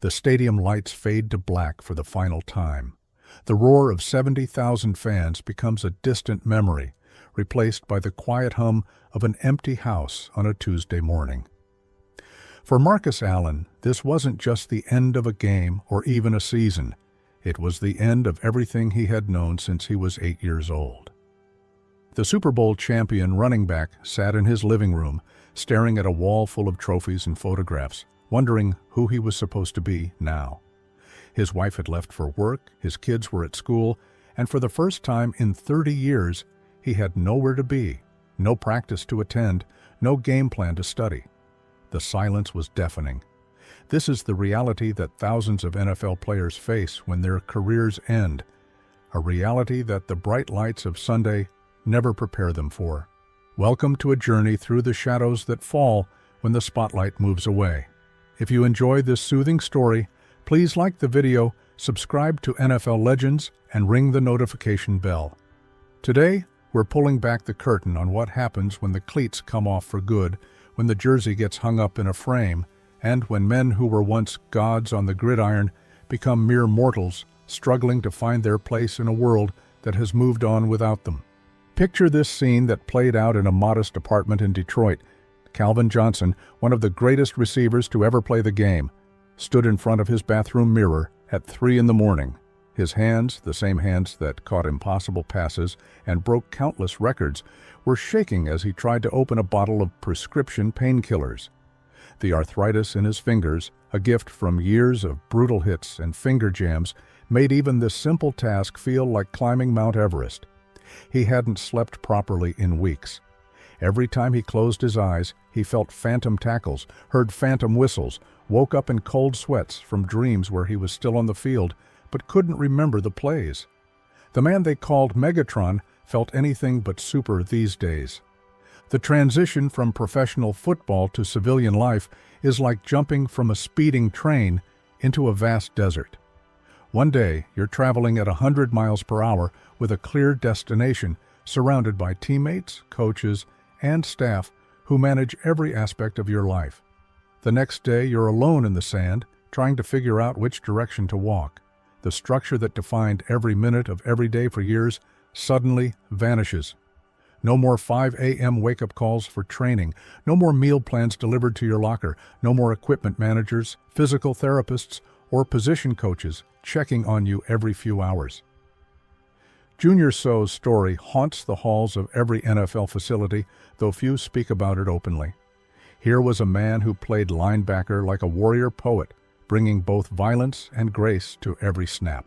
The stadium lights fade to black for the final time. The roar of 70,000 fans becomes a distant memory, replaced by the quiet hum of an empty house on a Tuesday morning. For Marcus Allen, this wasn't just the end of a game or even a season. It was the end of everything he had known since he was 8 years old. The Super Bowl champion running back sat in his living room, staring at a wall full of trophies and photographs, wondering who he was supposed to be now. His wife had left for work, his kids were at school, and for the first time in 30 years, he had nowhere to be, no practice to attend, no game plan to study. The silence was deafening. This is the reality that thousands of NFL players face when their careers end, a reality that the bright lights of Sunday never prepare them for. Welcome to a journey through the shadows that fall when the spotlight moves away. If you enjoy this soothing story, please like the video, subscribe to NFL Legends, and ring the notification bell. Today, we're pulling back the curtain on what happens when the cleats come off for good, when the jersey gets hung up in a frame, and when men who were once gods on the gridiron become mere mortals, struggling to find their place in a world that has moved on without them. Picture this scene that played out in a modest apartment in Detroit. Calvin Johnson, one of the greatest receivers to ever play the game, stood in front of his bathroom mirror at 3 a.m. His hands, the same hands that caught impossible passes and broke countless records, were shaking as he tried to open a bottle of prescription painkillers. The arthritis in his fingers, a gift from years of brutal hits and finger jams, made even this simple task feel like climbing Mount Everest. He hadn't slept properly in weeks. Every time he closed his eyes, he felt phantom tackles, heard phantom whistles, woke up in cold sweats from dreams where he was still on the field, but couldn't remember the plays. The man they called Megatron felt anything but super these days. The transition from professional football to civilian life is like jumping from a speeding train into a vast desert. One day, you're traveling at 100 miles per hour with a clear destination, surrounded by teammates, coaches, and staff who manage every aspect of your life. The next day, you're alone in the sand, trying to figure out which direction to walk. The structure that defined every minute of every day for years suddenly vanishes. No more 5 a.m. wake-up calls for training, no more meal plans delivered to your locker, no more equipment managers, physical therapists, or position coaches checking on you every few hours. Junior Seau's story haunts the halls of every NFL facility, though few speak about it openly. Here was a man who played linebacker like a warrior poet, bringing both violence and grace to every snap.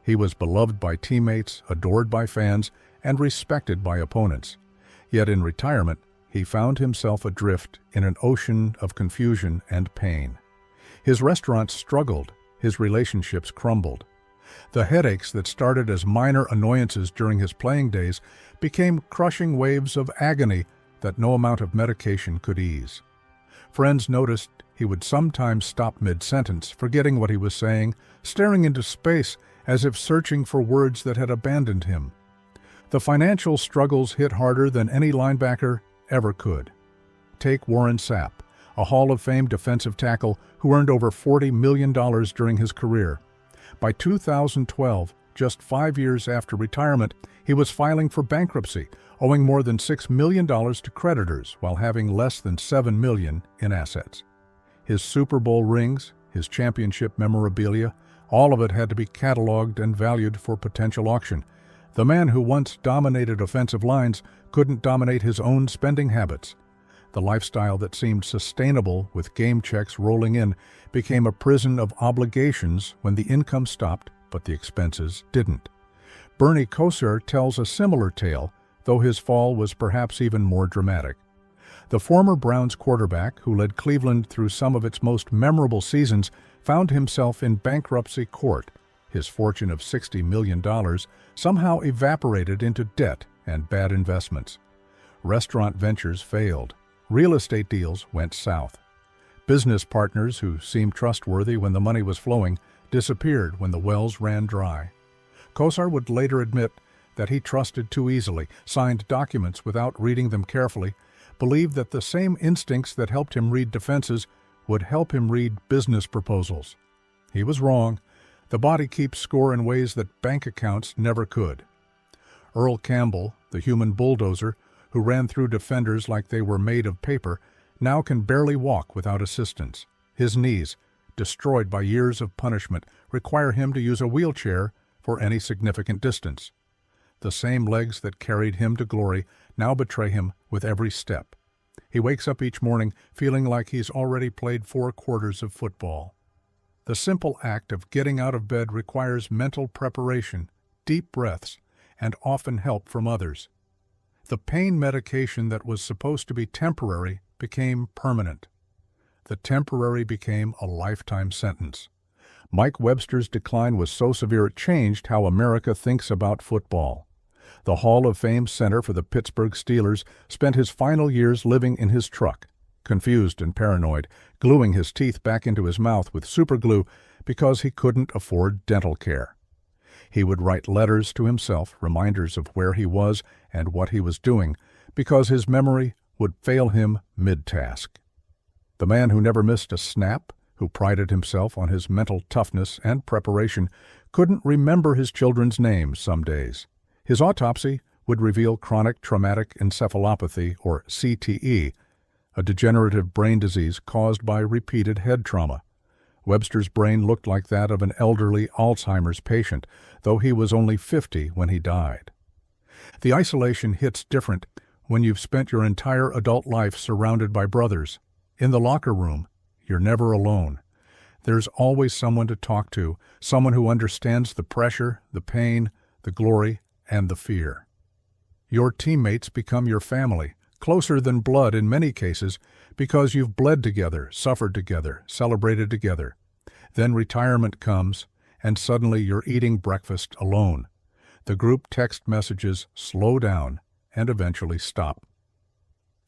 He was beloved by teammates, adored by fans, and respected by opponents. Yet in retirement, he found himself adrift in an ocean of confusion and pain. His restaurants struggled, his relationships crumbled. The headaches that started as minor annoyances during his playing days became crushing waves of agony that no amount of medication could ease. Friends noticed he would sometimes stop mid-sentence, forgetting what he was saying, staring into space as if searching for words that had abandoned him. The financial struggles hit harder than any linebacker ever could. Take Warren Sapp, a Hall of Fame defensive tackle who earned over $40 million during his career. By 2012, just 5 years after retirement, he was filing for bankruptcy, owing more than $6 million to creditors while having less than $7 million in assets. His Super Bowl rings, his championship memorabilia, all of it had to be cataloged and valued for potential auction. The man who once dominated offensive lines couldn't dominate his own spending habits. The lifestyle that seemed sustainable with game checks rolling in became a prison of obligations when the income stopped, but the expenses didn't. Bernie Kosar tells a similar tale, though his fall was perhaps even more dramatic. The former Browns quarterback, who led Cleveland through some of its most memorable seasons, found himself in bankruptcy court. His fortune of $60 million somehow evaporated into debt and bad investments. Restaurant ventures failed. Real estate deals went south. Business partners who seemed trustworthy when the money was flowing disappeared when the wells ran dry. Kosar would later admit that he trusted too easily, signed documents without reading them carefully, believed that the same instincts that helped him read defenses would help him read business proposals. He was wrong. The body keeps score in ways that bank accounts never could. Earl Campbell, the human bulldozer, who ran through defenders like they were made of paper, now can barely walk without assistance. His knees, destroyed by years of punishment, require him to use a wheelchair for any significant distance. The same legs that carried him to glory now betray him with every step. He wakes up each morning feeling like he's already played 4 quarters of football. The simple act of getting out of bed requires mental preparation, deep breaths, and often help from others. The pain medication that was supposed to be temporary became permanent. The temporary became a lifetime sentence. Mike Webster's decline was so severe it changed how America thinks about football. The Hall of Fame center for the Pittsburgh Steelers spent his final years living in his truck, confused and paranoid, gluing his teeth back into his mouth with superglue because he couldn't afford dental care. He would write letters to himself, reminders of where he was and what he was doing, because his memory would fail him mid-task. The man who never missed a snap, who prided himself on his mental toughness and preparation, couldn't remember his children's names some days. His autopsy would reveal chronic traumatic encephalopathy, or CTE, a degenerative brain disease caused by repeated head trauma. Webster's brain looked like that of an elderly Alzheimer's patient, though he was only 50 when he died. The isolation hits different when you've spent your entire adult life surrounded by brothers. In the locker room, you're never alone. There's always someone to talk to, someone who understands the pressure, the pain, the glory, and the fear. Your teammates become your family, closer than blood in many cases, because you've bled together, suffered together, celebrated together. Then retirement comes, and suddenly you're eating breakfast alone. The group text messages slow down and eventually stop.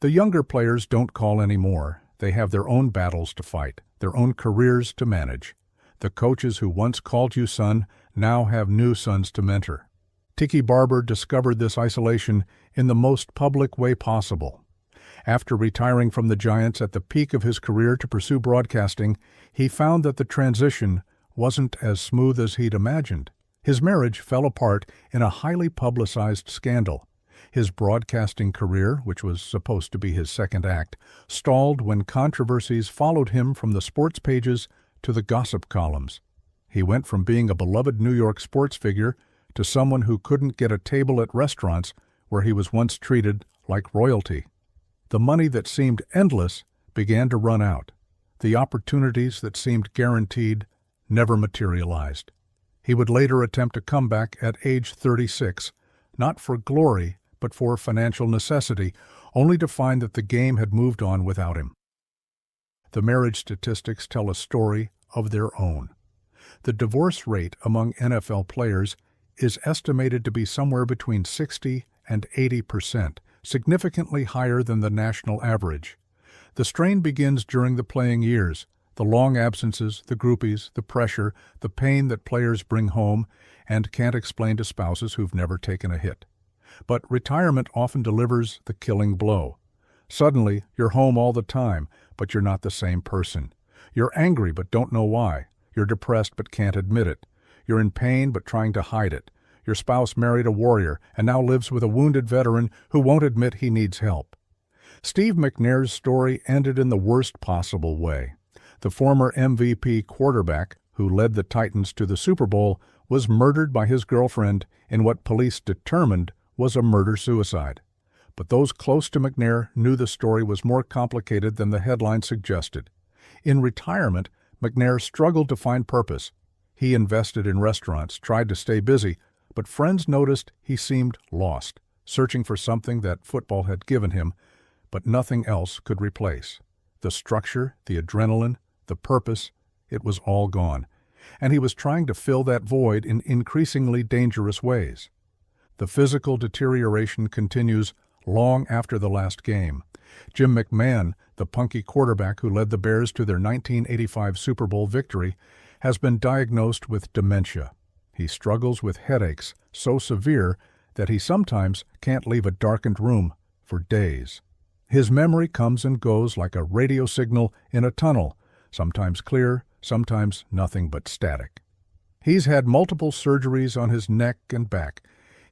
The younger players don't call anymore. They have their own battles to fight, their own careers to manage. The coaches who once called you son now have new sons to mentor. Tiki Barber discovered this isolation in the most public way possible. After retiring from the Giants at the peak of his career to pursue broadcasting, he found that the transition wasn't as smooth as he'd imagined. His marriage fell apart in a highly publicized scandal. His broadcasting career, which was supposed to be his second act, stalled when controversies followed him from the sports pages to the gossip columns. He went from being a beloved New York sports figure to someone who couldn't get a table at restaurants where he was once treated like royalty. The money that seemed endless began to run out. The opportunities that seemed guaranteed never materialized. He would later attempt a comeback at age 36, not for glory, but for financial necessity, only to find that the game had moved on without him. The marriage statistics tell a story of their own. The divorce rate among NFL players is estimated to be somewhere between 60 and 80%, significantly higher than the national average. The strain begins during the playing years, the long absences, the groupies, the pressure, the pain that players bring home and can't explain to spouses who've never taken a hit. But retirement often delivers the killing blow. Suddenly, you're home all the time, but you're not the same person. You're angry but don't know why. You're depressed but can't admit it. You're in pain but trying to hide it. Your spouse married a warrior and now lives with a wounded veteran who won't admit he needs help. Steve McNair's story ended in the worst possible way. The former MVP quarterback, who led the Titans to the Super Bowl, was murdered by his girlfriend in what police determined was a murder-suicide. But those close to McNair knew the story was more complicated than the headline suggested. In retirement, McNair struggled to find purpose. He invested in restaurants, tried to stay busy, but friends noticed he seemed lost, searching for something that football had given him, but nothing else could replace. The structure, the adrenaline, the purpose, it was all gone, and he was trying to fill that void in increasingly dangerous ways. The physical deterioration continues long after the last game. Jim McMahon, the punky quarterback who led the Bears to their 1985 Super Bowl victory, has been diagnosed with dementia. He struggles with headaches so severe that he sometimes can't leave a darkened room for days. His memory comes and goes like a radio signal in a tunnel, sometimes clear, sometimes nothing but static. He's had multiple surgeries on his neck and back.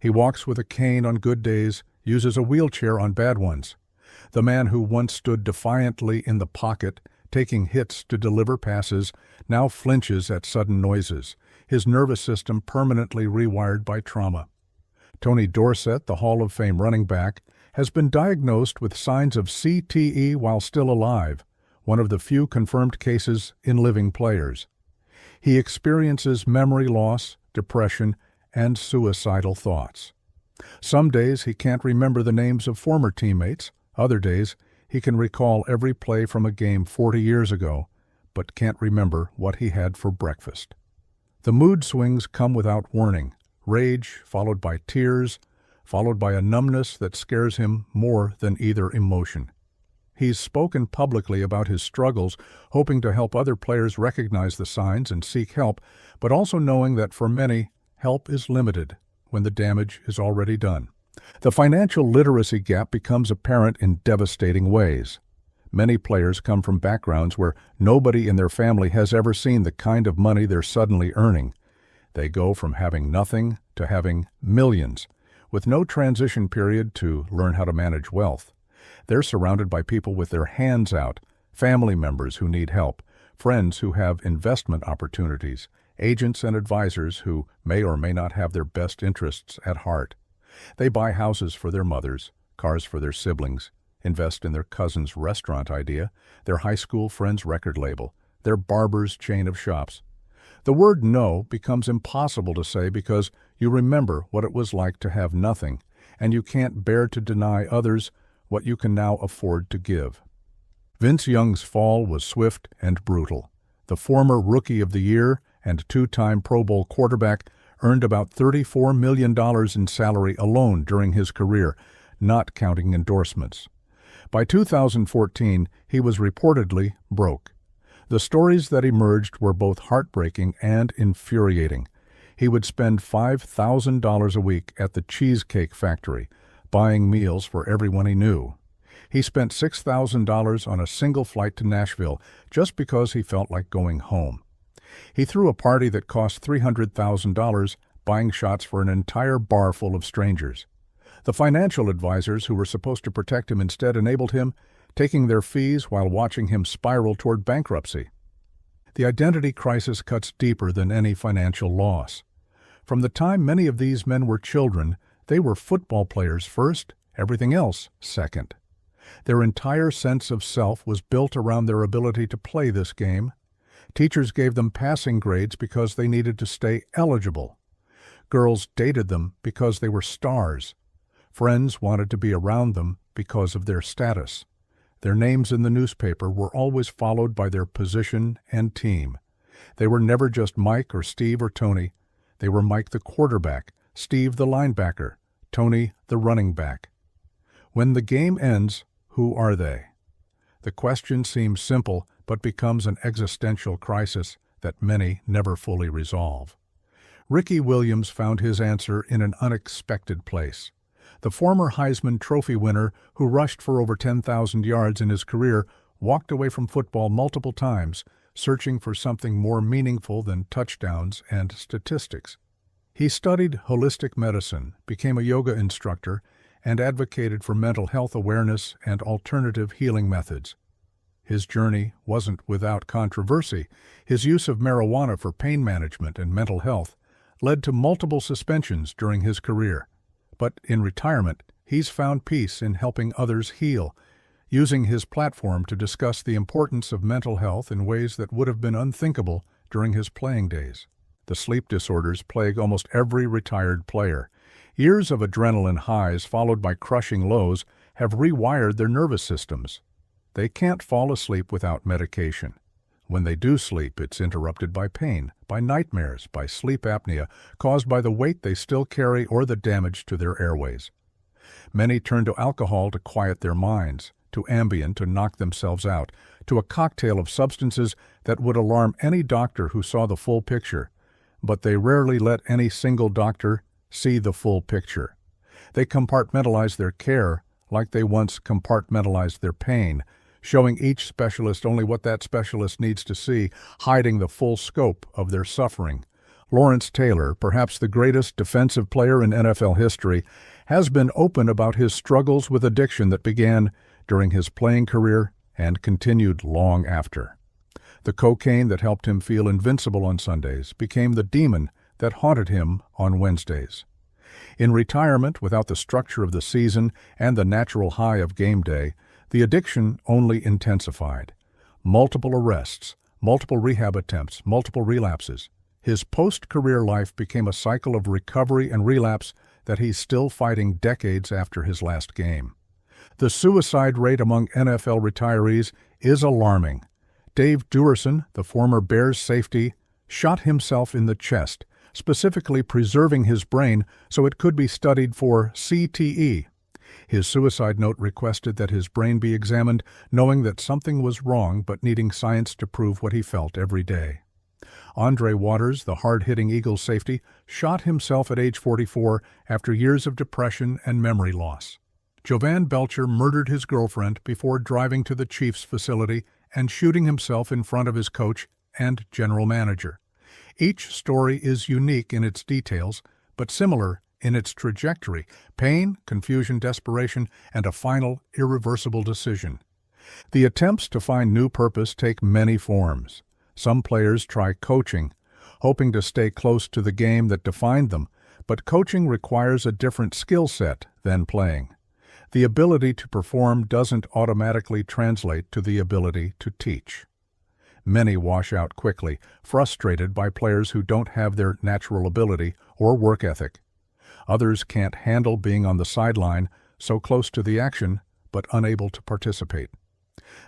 He walks with a cane on good days, uses a wheelchair on bad ones. The man who once stood defiantly in the pocket, taking hits to deliver passes, now flinches at sudden noises, his nervous system permanently rewired by trauma. Tony Dorsett, the Hall of Fame running back, has been diagnosed with signs of CTE while still alive, one of the few confirmed cases in living players. He experiences memory loss, depression, and suicidal thoughts. Some days he can't remember the names of former teammates. Other days he can recall every play from a game 40 years ago, but can't remember what he had for breakfast. The mood swings come without warning, rage followed by tears, followed by a numbness that scares him more than either emotion. He's spoken publicly about his struggles, hoping to help other players recognize the signs and seek help, but also knowing that for many, help is limited when the damage is already done. The financial literacy gap becomes apparent in devastating ways. Many players come from backgrounds where nobody in their family has ever seen the kind of money they're suddenly earning. They go from having nothing to having millions, with no transition period to learn how to manage wealth. They're surrounded by people with their hands out, family members who need help, friends who have investment opportunities, agents and advisors who may or may not have their best interests at heart. They buy houses for their mothers, cars for their siblings, invest in their cousin's restaurant idea, their high school friend's record label, their barber's chain of shops. The word no becomes impossible to say because you remember what it was like to have nothing, and you can't bear to deny others what you can now afford to give. Vince Young's fall was swift and brutal. The former Rookie of the Year and two-time Pro Bowl quarterback earned about $34 million in salary alone during his career, not counting endorsements. By 2014, he was reportedly broke. The stories that emerged were both heartbreaking and infuriating. He would spend $5,000 a week at the Cheesecake Factory, buying meals for everyone he knew. He spent $6,000 on a single flight to Nashville just because he felt like going home. He threw a party that cost $300,000, buying shots for an entire bar full of strangers. The financial advisors who were supposed to protect him instead enabled him, taking their fees while watching him spiral toward bankruptcy. The identity crisis cuts deeper than any financial loss. From the time many of these men were children, they were football players first, everything else second. Their entire sense of self was built around their ability to play this game. Teachers gave them passing grades because they needed to stay eligible. Girls dated them because they were stars. Friends wanted to be around them because of their status. Their names in the newspaper were always followed by their position and team. They were never just Mike or Steve or Tony. They were Mike the quarterback, Steve the linebacker, Tony the running back. When the game ends, who are they? The question seems simple, but becomes an existential crisis that many never fully resolve. Ricky Williams found his answer in an unexpected place. The former Heisman Trophy winner, who rushed for over 10,000 yards in his career, walked away from football multiple times, searching for something more meaningful than touchdowns and statistics. He studied holistic medicine, became a yoga instructor, and advocated for mental health awareness and alternative healing methods. His journey wasn't without controversy. His use of marijuana for pain management and mental health led to multiple suspensions during his career. But in retirement, he's found peace in helping others heal, using his platform to discuss the importance of mental health in ways that would have been unthinkable during his playing days. The sleep disorders plague almost every retired player. Years of adrenaline highs followed by crushing lows have rewired their nervous systems. They can't fall asleep without medication. When they do sleep, it's interrupted by pain, by nightmares, by sleep apnea, caused by the weight they still carry or the damage to their airways. Many turn to alcohol to quiet their minds, to Ambien to knock themselves out, to a cocktail of substances that would alarm any doctor who saw the full picture. But they rarely let any single doctor see the full picture. They compartmentalize their care like they once compartmentalized their pain, showing each specialist only what that specialist needs to see, hiding the full scope of their suffering. Lawrence Taylor, perhaps the greatest defensive player in NFL history, has been open about his struggles with addiction that began during his playing career and continued long after. The cocaine that helped him feel invincible on Sundays became the demon that haunted him on Wednesdays. In retirement, without the structure of the season and the natural high of game day, the addiction only intensified. Multiple arrests, multiple rehab attempts, multiple relapses. His post-career life became a cycle of recovery and relapse that he's still fighting decades after his last game. The suicide rate among NFL retirees is alarming. Dave Duerson, the former Bears safety, shot himself in the chest, specifically preserving his brain so it could be studied for CTE. His suicide note requested that his brain be examined, knowing that something was wrong but needing science to prove what he felt every day. Andre Waters, the hard-hitting Eagles safety, shot himself at age 44 after years of depression and memory loss. Jovan Belcher murdered his girlfriend before driving to the Chiefs facility and shooting himself in front of his coach and general manager. Each story is unique in its details, but similar in its trajectory: pain, confusion, desperation, and a final, irreversible decision. The attempts to find new purpose take many forms. Some players try coaching, hoping to stay close to the game that defined them, but coaching requires a different skill set than playing. The ability to perform doesn't automatically translate to the ability to teach. Many wash out quickly, frustrated by players who don't have their natural ability or work ethic. Others can't handle being on the sideline, so close to the action, but unable to participate.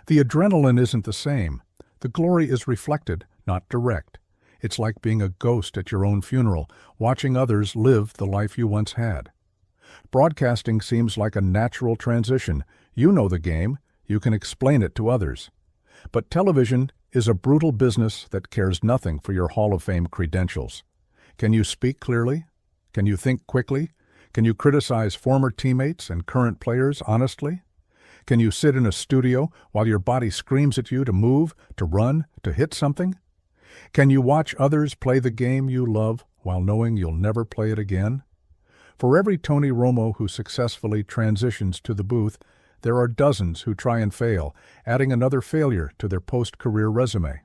The adrenaline isn't the same. The glory is reflected, not direct. It's like being a ghost at your own funeral, watching others live the life you once had. Broadcasting seems like a natural transition. You know the game, you can explain it to others. But television is a brutal business that cares nothing for your Hall of Fame credentials. Can you speak clearly? Can you think quickly? Can you criticize former teammates and current players honestly? Can you sit in a studio while your body screams at you to move, to run, to hit something? Can you watch others play the game you love while knowing you'll never play it again? For every Tony Romo who successfully transitions to the booth, there are dozens who try and fail, adding another failure to their post-career resume.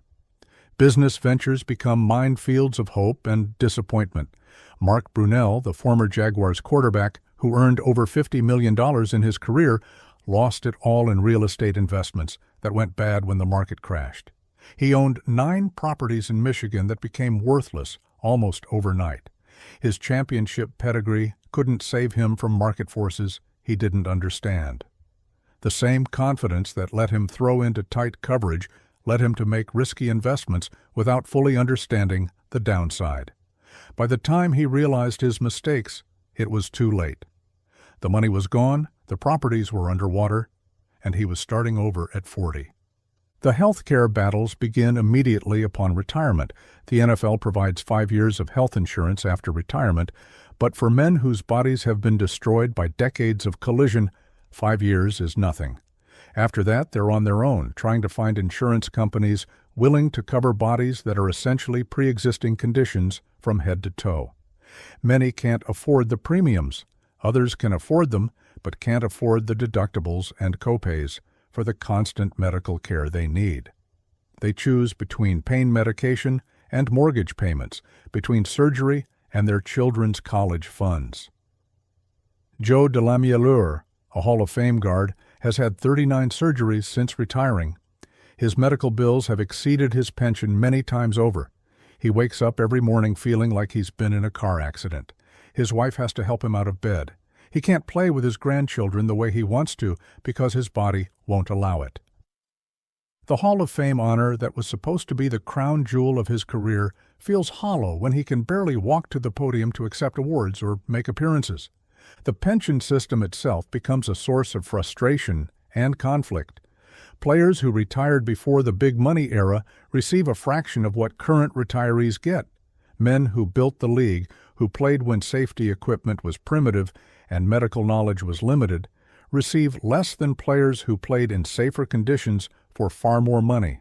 Business ventures become minefields of hope and disappointment. Mark Brunell, the former Jaguars quarterback, who earned over $50 million in his career, lost it all in real estate investments that went bad when the market crashed. He owned 9 properties in Michigan that became worthless almost overnight. His championship pedigree couldn't save him from market forces he didn't understand. The same confidence that let him throw into tight coverage led him to make risky investments without fully understanding the downside. By the time he realized his mistakes, it was too late. The money was gone, the properties were underwater, and he was starting over at 40. The healthcare battles begin immediately upon retirement. The NFL provides 5 years of health insurance after retirement, but for men whose bodies have been destroyed by decades of collision, 5 years is nothing. After that, they're on their own, trying to find insurance companies willing to cover bodies that are essentially pre-existing conditions from head to toe. Many can't afford the premiums. Others can afford them, but can't afford the deductibles and copays for the constant medical care they need. They choose between pain medication and mortgage payments, between surgery and their children's college funds. Joe DeLamielleure, a Hall of Fame guard, has had 39 surgeries since retiring. His medical bills have exceeded his pension many times over. He wakes up every morning feeling like he's been in a car accident. His wife has to help him out of bed. He can't play with his grandchildren the way he wants to because his body won't allow it. The Hall of Fame honor that was supposed to be the crown jewel of his career feels hollow when he can barely walk to the podium to accept awards or make appearances. The pension system itself becomes a source of frustration and conflict. Players who retired before the big money era receive a fraction of what current retirees get. Men who built the league, who played when safety equipment was primitive and medical knowledge was limited, receive less than players who played in safer conditions for far more money.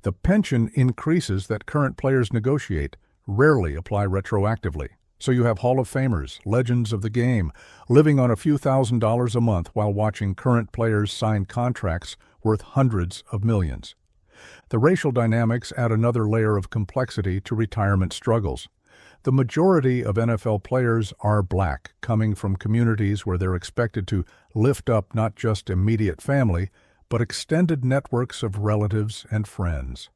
The pension increases that current players negotiate rarely apply retroactively. So you have Hall of Famers, legends of the game, living on a few $1,000s a month while watching current players sign contracts worth hundreds of millions. The racial dynamics add another layer of complexity to retirement struggles. The majority of NFL players are black, coming from communities where they're expected to lift up not just immediate family, but extended networks of relatives and friends.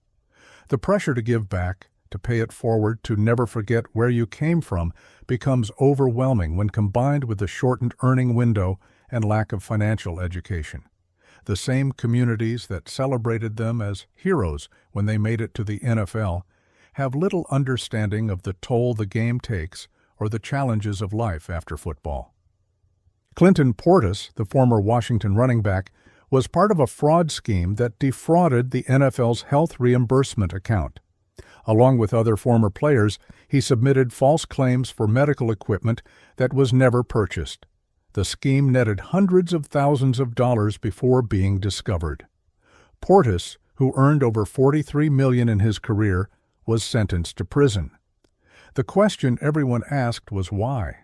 The pressure to give back, to pay it forward, to never forget where you came from, becomes overwhelming when combined with the shortened earning window and lack of financial education. The same communities that celebrated them as heroes when they made it to the NFL have little understanding of the toll the game takes or the challenges of life after football. Clinton Portis, the former Washington running back, was part of a fraud scheme that defrauded the NFL's health reimbursement account. Along with other former players, he submitted false claims for medical equipment that was never purchased. The scheme netted hundreds of thousands of dollars before being discovered. Portis, who earned over $43 million in his career, was sentenced to prison. The question everyone asked was why?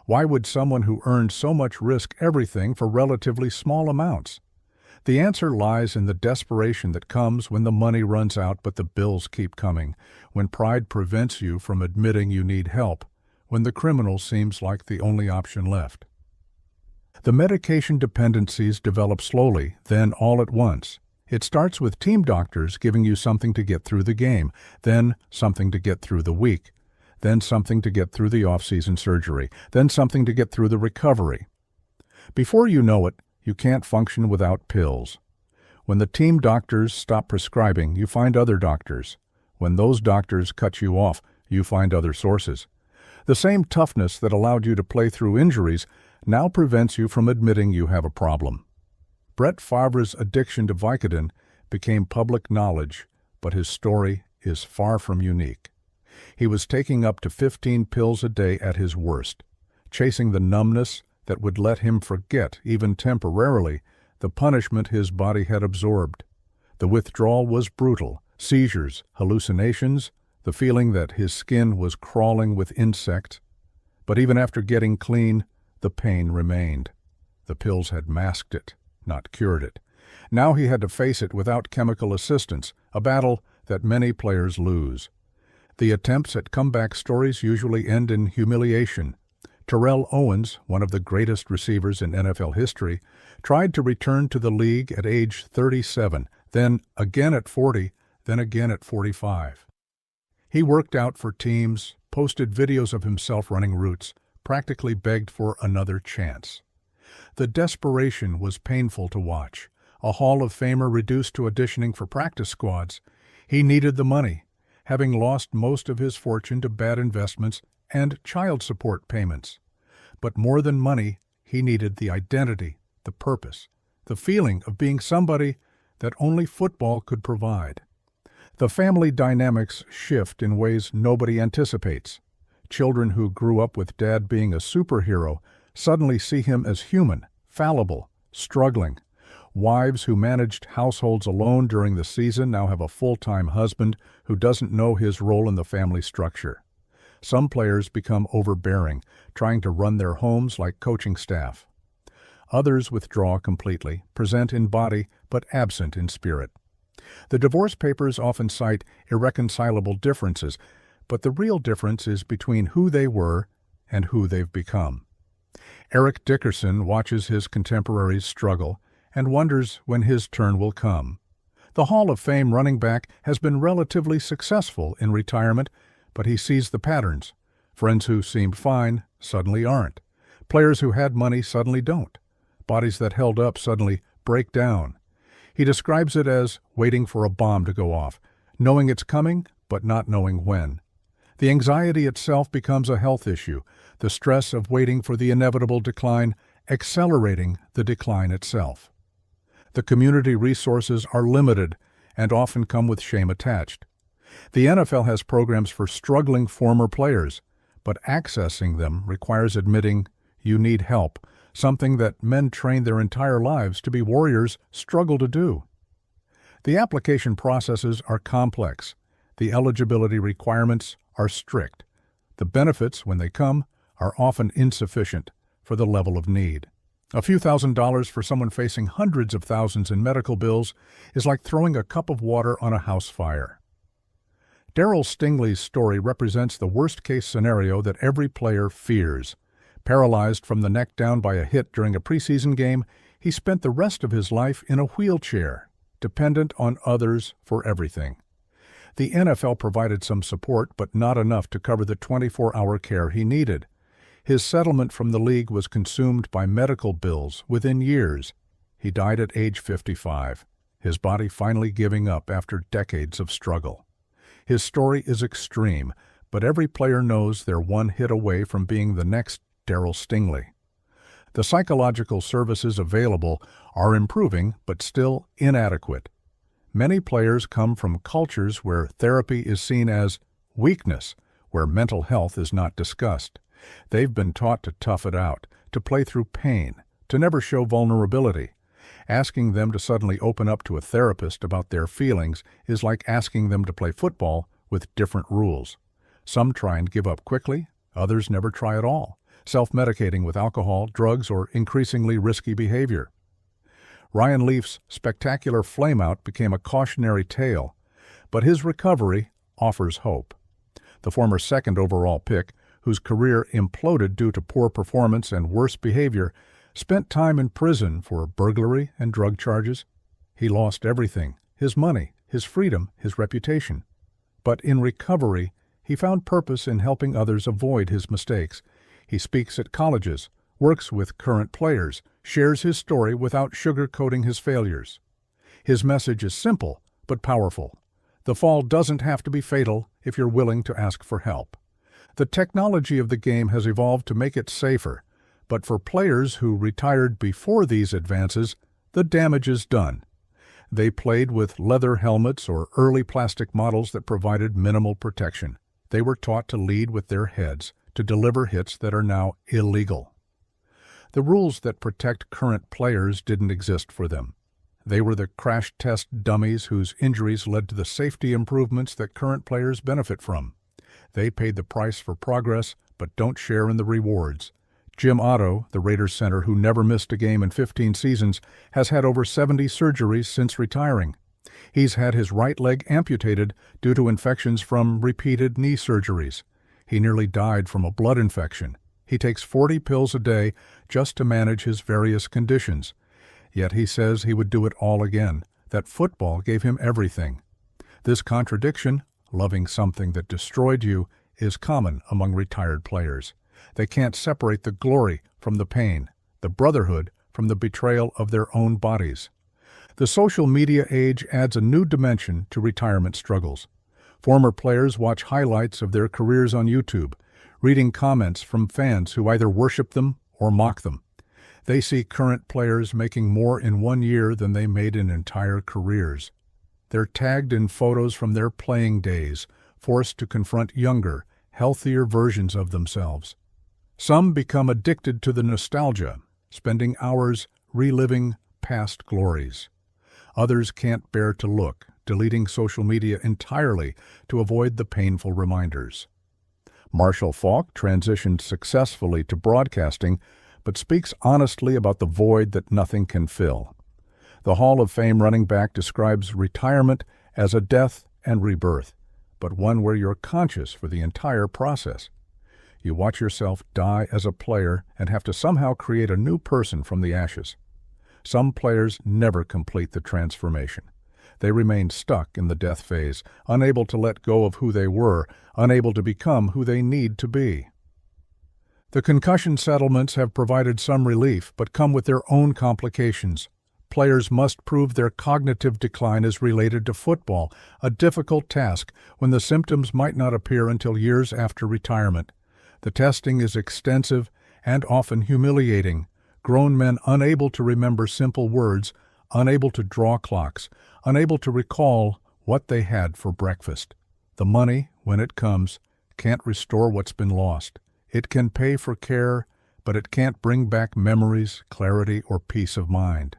Why would someone who earned so much risk everything for relatively small amounts? The answer lies in the desperation that comes when the money runs out but the bills keep coming, when pride prevents you from admitting you need help, when the criminal seems like the only option left. The medication dependencies develop slowly, then all at once. It starts with team doctors giving you something to get through the game, then something to get through the week, then something to get through the off-season surgery, then something to get through the recovery. Before you know it, you can't function without pills. When the team doctors stop prescribing, you find other doctors. When those doctors cut you off, you find other sources. The same toughness that allowed you to play through injuries now prevents you from admitting you have a problem. Brett Favre's addiction to Vicodin became public knowledge, but his story is far from unique. He was taking up to 15 pills a day at his worst, chasing the numbness that would let him forget, even temporarily, the punishment his body had absorbed. The withdrawal was brutal: seizures, hallucinations, the feeling that his skin was crawling with insects. But even after getting clean, the pain remained. The pills had masked it, not cured it. Now he had to face it without chemical assistance, a battle that many players lose. The attempts at comeback stories usually end in humiliation. Terrell Owens, one of the greatest receivers in NFL history, tried to return to the league at age 37, then again at 40, then again at 45. He worked out for teams, posted videos of himself running routes, practically begged for another chance. The desperation was painful to watch. A Hall of Famer reduced to auditioning for practice squads. He needed the money, having lost most of his fortune to bad investments and child support payments. But more than money, he needed the identity, the purpose, the feeling of being somebody that only football could provide. The family dynamics shift in ways nobody anticipates. Children who grew up with Dad being a superhero suddenly see him as human, fallible, struggling. Wives who managed households alone during the season now have a full-time husband who doesn't know his role in the family structure. Some players become overbearing, trying to run their homes like coaching staff. Others withdraw completely, present in body but absent in spirit. The divorce papers often cite irreconcilable differences, but the real difference is between who they were and who they've become. Eric Dickerson watches his contemporaries struggle and wonders when his turn will come. The Hall of Fame running back has been relatively successful in retirement, but he sees the patterns. Friends who seemed fine suddenly aren't. Players who had money suddenly don't. Bodies that held up suddenly break down. He describes it as waiting for a bomb to go off, knowing it's coming but not knowing when. The anxiety itself becomes a health issue, the stress of waiting for the inevitable decline accelerating the decline itself. The community resources are limited and often come with shame attached. The NFL has programs for struggling former players, but accessing them requires admitting you need help, something that men train their entire lives to be warriors struggle to do. The application processes are complex. The eligibility requirements are strict. The benefits, when they come, are often insufficient for the level of need. A few $1,000s for someone facing hundreds of thousands in medical bills is like throwing a cup of water on a house fire. Darryl Stingley's story represents the worst-case scenario that every player fears. Paralyzed from the neck down by a hit during a preseason game, he spent the rest of his life in a wheelchair, dependent on others for everything. The NFL provided some support, but not enough to cover the 24-hour care he needed. His settlement from the league was consumed by medical bills within years. He died at age 55, his body finally giving up after decades of struggle. His story is extreme, but every player knows they're one hit away from being the next Darryl Stingley. The psychological services available are improving, but still inadequate. Many players come from cultures where therapy is seen as weakness, where mental health is not discussed. They've been taught to tough it out, to play through pain, to never show vulnerability. Asking them to suddenly open up to a therapist about their feelings is like asking them to play football with different rules. Some try and give up quickly, others never try at all, self-medicating with alcohol, drugs, or increasingly risky behavior. Ryan Leaf's spectacular flameout became a cautionary tale, but his recovery offers hope. The former second overall pick, whose career imploded due to poor performance and worse behavior, spent time in prison for burglary and drug charges. He lost everything: his money, his freedom, his reputation. But in recovery, he found purpose in helping others avoid his mistakes. He speaks at colleges, works with current players, shares his story without sugarcoating his failures. His message is simple but powerful. The fall doesn't have to be fatal if you're willing to ask for help. The technology of the game has evolved to make it safer, but for players who retired before these advances, the damage is done. They played with leather helmets or early plastic models that provided minimal protection. They were taught to lead with their heads, to deliver hits that are now illegal. The rules that protect current players didn't exist for them. They were the crash test dummies whose injuries led to the safety improvements that current players benefit from. They paid the price for progress, but don't share in the rewards. Jim Otto, the Raiders center who never missed a game in 15 seasons, has had over 70 surgeries since retiring. He's had his right leg amputated due to infections from repeated knee surgeries. He nearly died from a blood infection. He takes 40 pills a day just to manage his various conditions. Yet he says he would do it all again, that football gave him everything. This contradiction, loving something that destroyed you, is common among retired players. They can't separate the glory from the pain, the brotherhood from the betrayal of their own bodies. The social media age adds a new dimension to retirement struggles. Former players watch highlights of their careers on YouTube, reading comments from fans who either worship them or mock them. They see current players making more in 1 year than they made in entire careers. They're tagged in photos from their playing days, forced to confront younger, healthier versions of themselves. Some become addicted to the nostalgia, spending hours reliving past glories. Others can't bear to look, deleting social media entirely to avoid the painful reminders. Marshall Faulk transitioned successfully to broadcasting, but speaks honestly about the void that nothing can fill. The Hall of Fame running back describes retirement as a death and rebirth, but one where you're conscious for the entire process. You watch yourself die as a player and have to somehow create a new person from the ashes. Some players never complete the transformation. They remain stuck in the death phase, unable to let go of who they were, unable to become who they need to be. The concussion settlements have provided some relief, but come with their own complications. Players must prove their cognitive decline is related to football, a difficult task when the symptoms might not appear until years after retirement. The testing is extensive and often humiliating. Grown men unable to remember simple words, unable to draw clocks, unable to recall what they had for breakfast. The money, when it comes, can't restore what's been lost. It can pay for care, but it can't bring back memories, clarity, or peace of mind.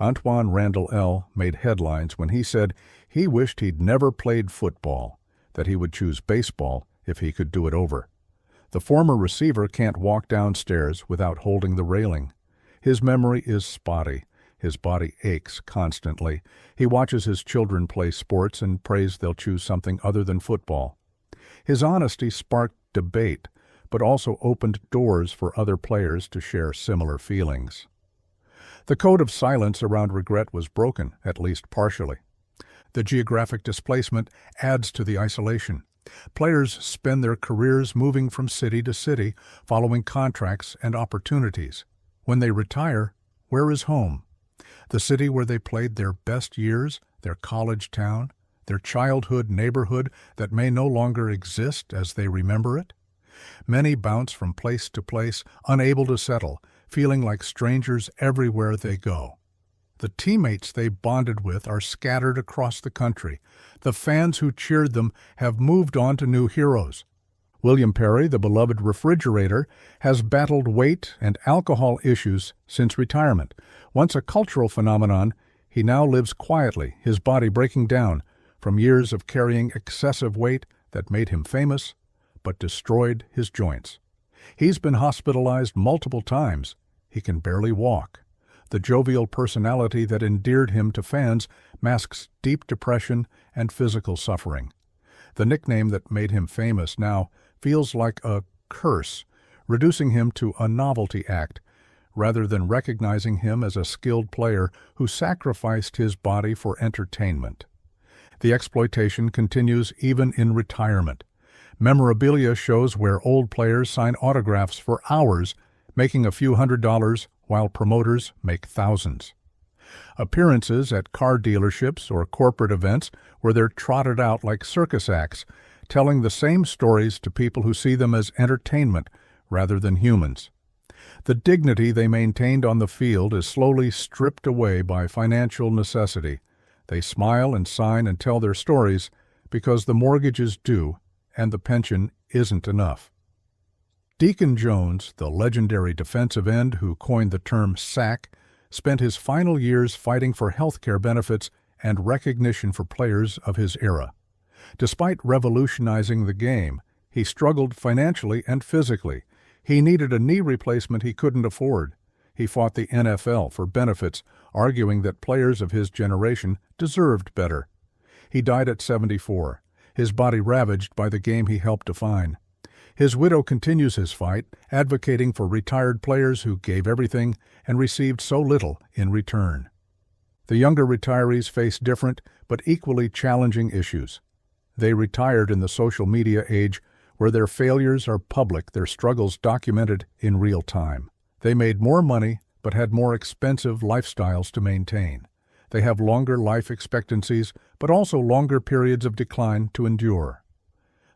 Antoine Randall El made headlines when he said he wished he'd never played football, that he would choose baseball if he could do it over. The former receiver can't walk downstairs without holding the railing. His memory is spotty. His body aches constantly. He watches his children play sports and prays they'll choose something other than football. His honesty sparked debate, but also opened doors for other players to share similar feelings. The code of silence around regret was broken, at least partially. The geographic displacement adds to the isolation. Players spend their careers moving from city to city, following contracts and opportunities. When they retire, where is home? The city where they played their best years, their college town, their childhood neighborhood that may no longer exist as they remember it? Many bounce from place to place, unable to settle, feeling like strangers everywhere they go. The teammates they bonded with are scattered across the country. The fans who cheered them have moved on to new heroes. William Perry, the beloved refrigerator, has battled weight and alcohol issues since retirement. Once a cultural phenomenon, he now lives quietly, his body breaking down from years of carrying excessive weight that made him famous but destroyed his joints. He's been hospitalized multiple times. He can barely walk. The jovial personality that endeared him to fans masks deep depression and physical suffering. The nickname that made him famous now feels like a curse, reducing him to a novelty act, rather than recognizing him as a skilled player who sacrificed his body for entertainment. The exploitation continues even in retirement. Memorabilia shows where old players sign autographs for hours, making a few $100s while promoters make thousands. Appearances at car dealerships or corporate events where they're trotted out like circus acts, telling the same stories to people who see them as entertainment rather than humans. The dignity they maintained on the field is slowly stripped away by financial necessity. They smile and sign and tell their stories because the mortgage is due and the pension isn't enough. Deacon Jones, the legendary defensive end who coined the term sack, spent his final years fighting for health care benefits and recognition for players of his era. Despite revolutionizing the game, he struggled financially and physically. He needed a knee replacement he couldn't afford. He fought the NFL for benefits, arguing that players of his generation deserved better. He died at 74, his body ravaged by the game he helped define. His widow continues his fight, advocating for retired players who gave everything and received so little in return. The younger retirees face different but equally challenging issues. They retired in the social media age where their failures are public, their struggles documented in real time. They made more money but had more expensive lifestyles to maintain. They have longer life expectancies but also longer periods of decline to endure.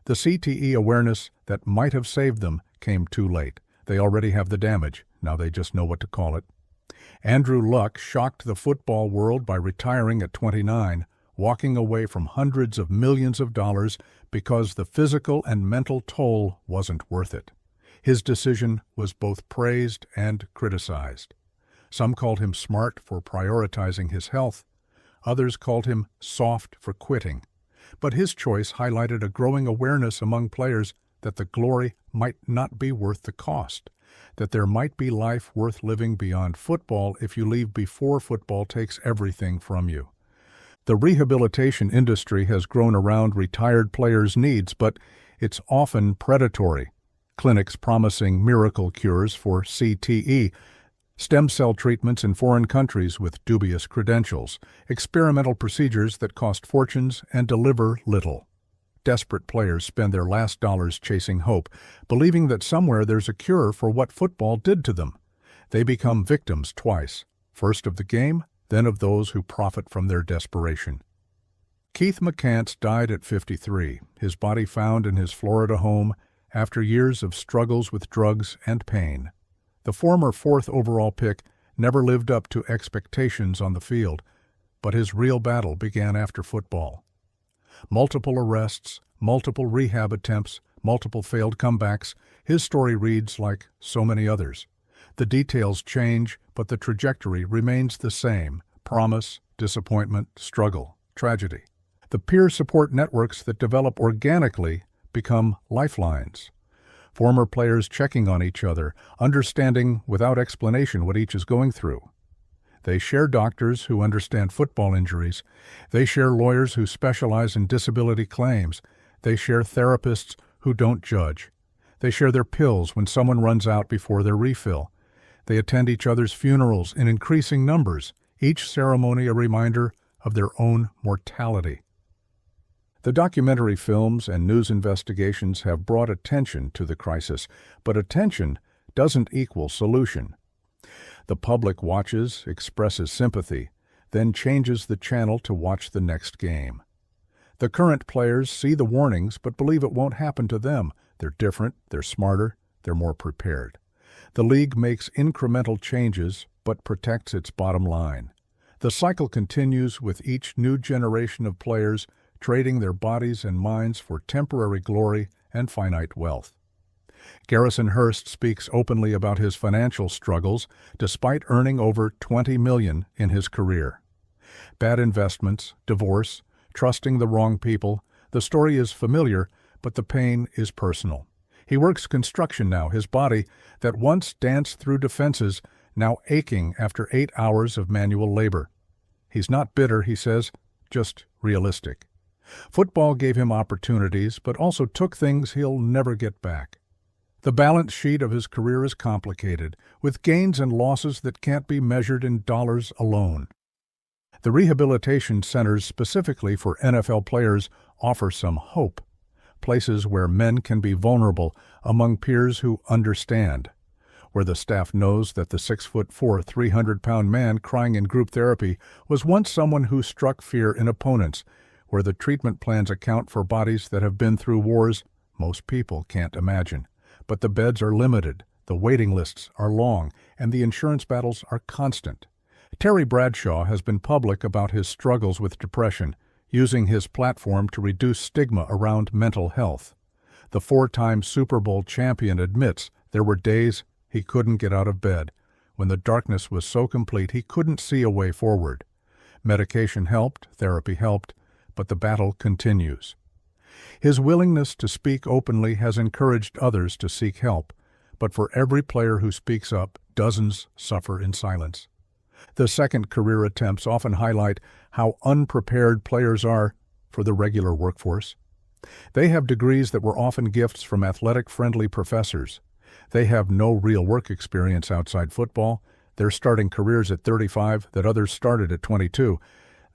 The CTE awareness that might have saved them came too late. They already have the damage. Now they just know what to call it. Andrew Luck shocked the football world by retiring at 29, walking away from hundreds of millions of dollars because the physical and mental toll wasn't worth it. His decision was both praised and criticized. Some called him smart for prioritizing his health. Others called him soft for quitting. But his choice highlighted a growing awareness among players that the glory might not be worth the cost, that there might be life worth living beyond football if you leave before football takes everything from you. The rehabilitation industry has grown around retired players' needs, but it's often predatory. Clinics promising miracle cures for CTE, stem cell treatments in foreign countries with dubious credentials, experimental procedures that cost fortunes and deliver little. Desperate players spend their last dollars chasing hope, believing that somewhere there's a cure for what football did to them. They become victims twice, first of the game, then of those who profit from their desperation. Keith McCants died at 53, his body found in his Florida home after years of struggles with drugs and pain. The former 4th overall pick never lived up to expectations on the field, but his real battle began after football. Multiple arrests, multiple rehab attempts, multiple failed comebacks, his story reads like so many others. The details change, but the trajectory remains the same: promise, disappointment, struggle, tragedy. The peer support networks that develop organically become lifelines. Former players checking on each other, understanding without explanation what each is going through. They share doctors who understand football injuries. They share lawyers who specialize in disability claims. They share therapists who don't judge. They share their pills when someone runs out before their refill. They attend each other's funerals in increasing numbers, each ceremony a reminder of their own mortality. The documentary films and news investigations have brought attention to the crisis, but attention doesn't equal solution. The public watches, expresses sympathy, then changes the channel to watch the next game. The current players see the warnings but believe it won't happen to them. They're different, they're smarter, they're more prepared. The league makes incremental changes but protects its bottom line. The cycle continues with each new generation of players trading their bodies and minds for temporary glory and finite wealth. Garrison Hearst speaks openly about his financial struggles despite earning over $20 million in his career. Bad investments, divorce, trusting the wrong people. The story is familiar, but the pain is personal. He works construction now, his body, that once danced through defenses, now aching after 8 hours of manual labor. He's not bitter, he says, just realistic. Football gave him opportunities, but also took things he'll never get back. The balance sheet of his career is complicated, with gains and losses that can't be measured in dollars alone. The rehabilitation centers specifically for NFL players offer some hope, places where men can be vulnerable among peers who understand, where the staff knows that the 6'4", 300-pound man crying in group therapy was once someone who struck fear in opponents, where the treatment plans account for bodies that have been through wars most people can't imagine. But the beds are limited, the waiting lists are long, and the insurance battles are constant. Terry Bradshaw has been public about his struggles with depression, using his platform to reduce stigma around mental health. The 4-time Super Bowl champion admits there were days he couldn't get out of bed, when the darkness was so complete he couldn't see a way forward. Medication helped, therapy helped, but the battle continues. His willingness to speak openly has encouraged others to seek help, but for every player who speaks up, dozens suffer in silence. The second career attempts often highlight how unprepared players are for the regular workforce. They have degrees that were often gifts from athletic-friendly professors. They have no real work experience outside football. They're starting careers at 35 that others started at 22.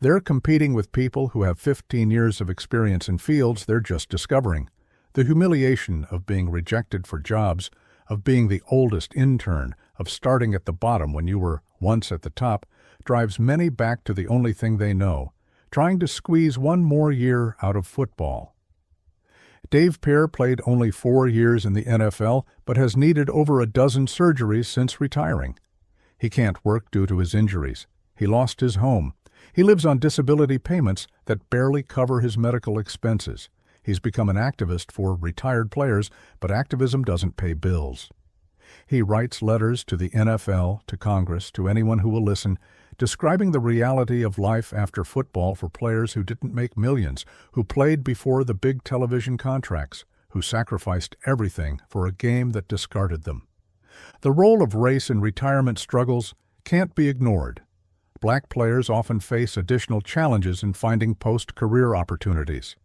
They're competing with people who have 15 years of experience in fields they're just discovering. The humiliation of being rejected for jobs, of being the oldest intern, of starting at the bottom when you were once at the top, drives many back to the only thing they know, trying to squeeze one more year out of football. Dave Pear played only 4 years in the NFL, but has needed over a dozen surgeries since retiring. He can't work due to his injuries. He lost his home. He lives on disability payments that barely cover his medical expenses. He's become an activist for retired players, but activism doesn't pay bills. He writes letters to the NFL, to Congress, to anyone who will listen, describing the reality of life after football for players who didn't make millions, who played before the big television contracts, who sacrificed everything for a game that discarded them. The role of race in retirement struggles can't be ignored. Black players often face additional challenges in finding post-career opportunities.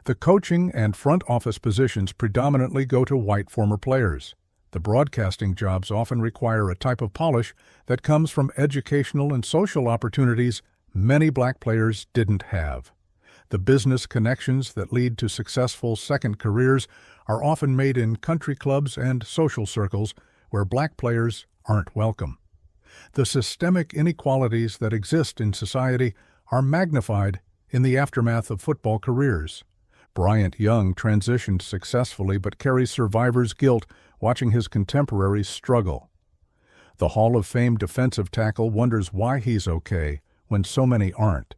The coaching and front office positions predominantly go to white former players. The broadcasting jobs often require a type of polish that comes from educational and social opportunities many black players didn't have. The business connections that lead to successful second careers are often made in country clubs and social circles where black players aren't welcome. The systemic inequalities that exist in society are magnified in the aftermath of football careers. Bryant Young transitioned successfully but carries survivor's guilt watching his contemporaries struggle. The Hall of Fame defensive tackle wonders why he's okay when so many aren't.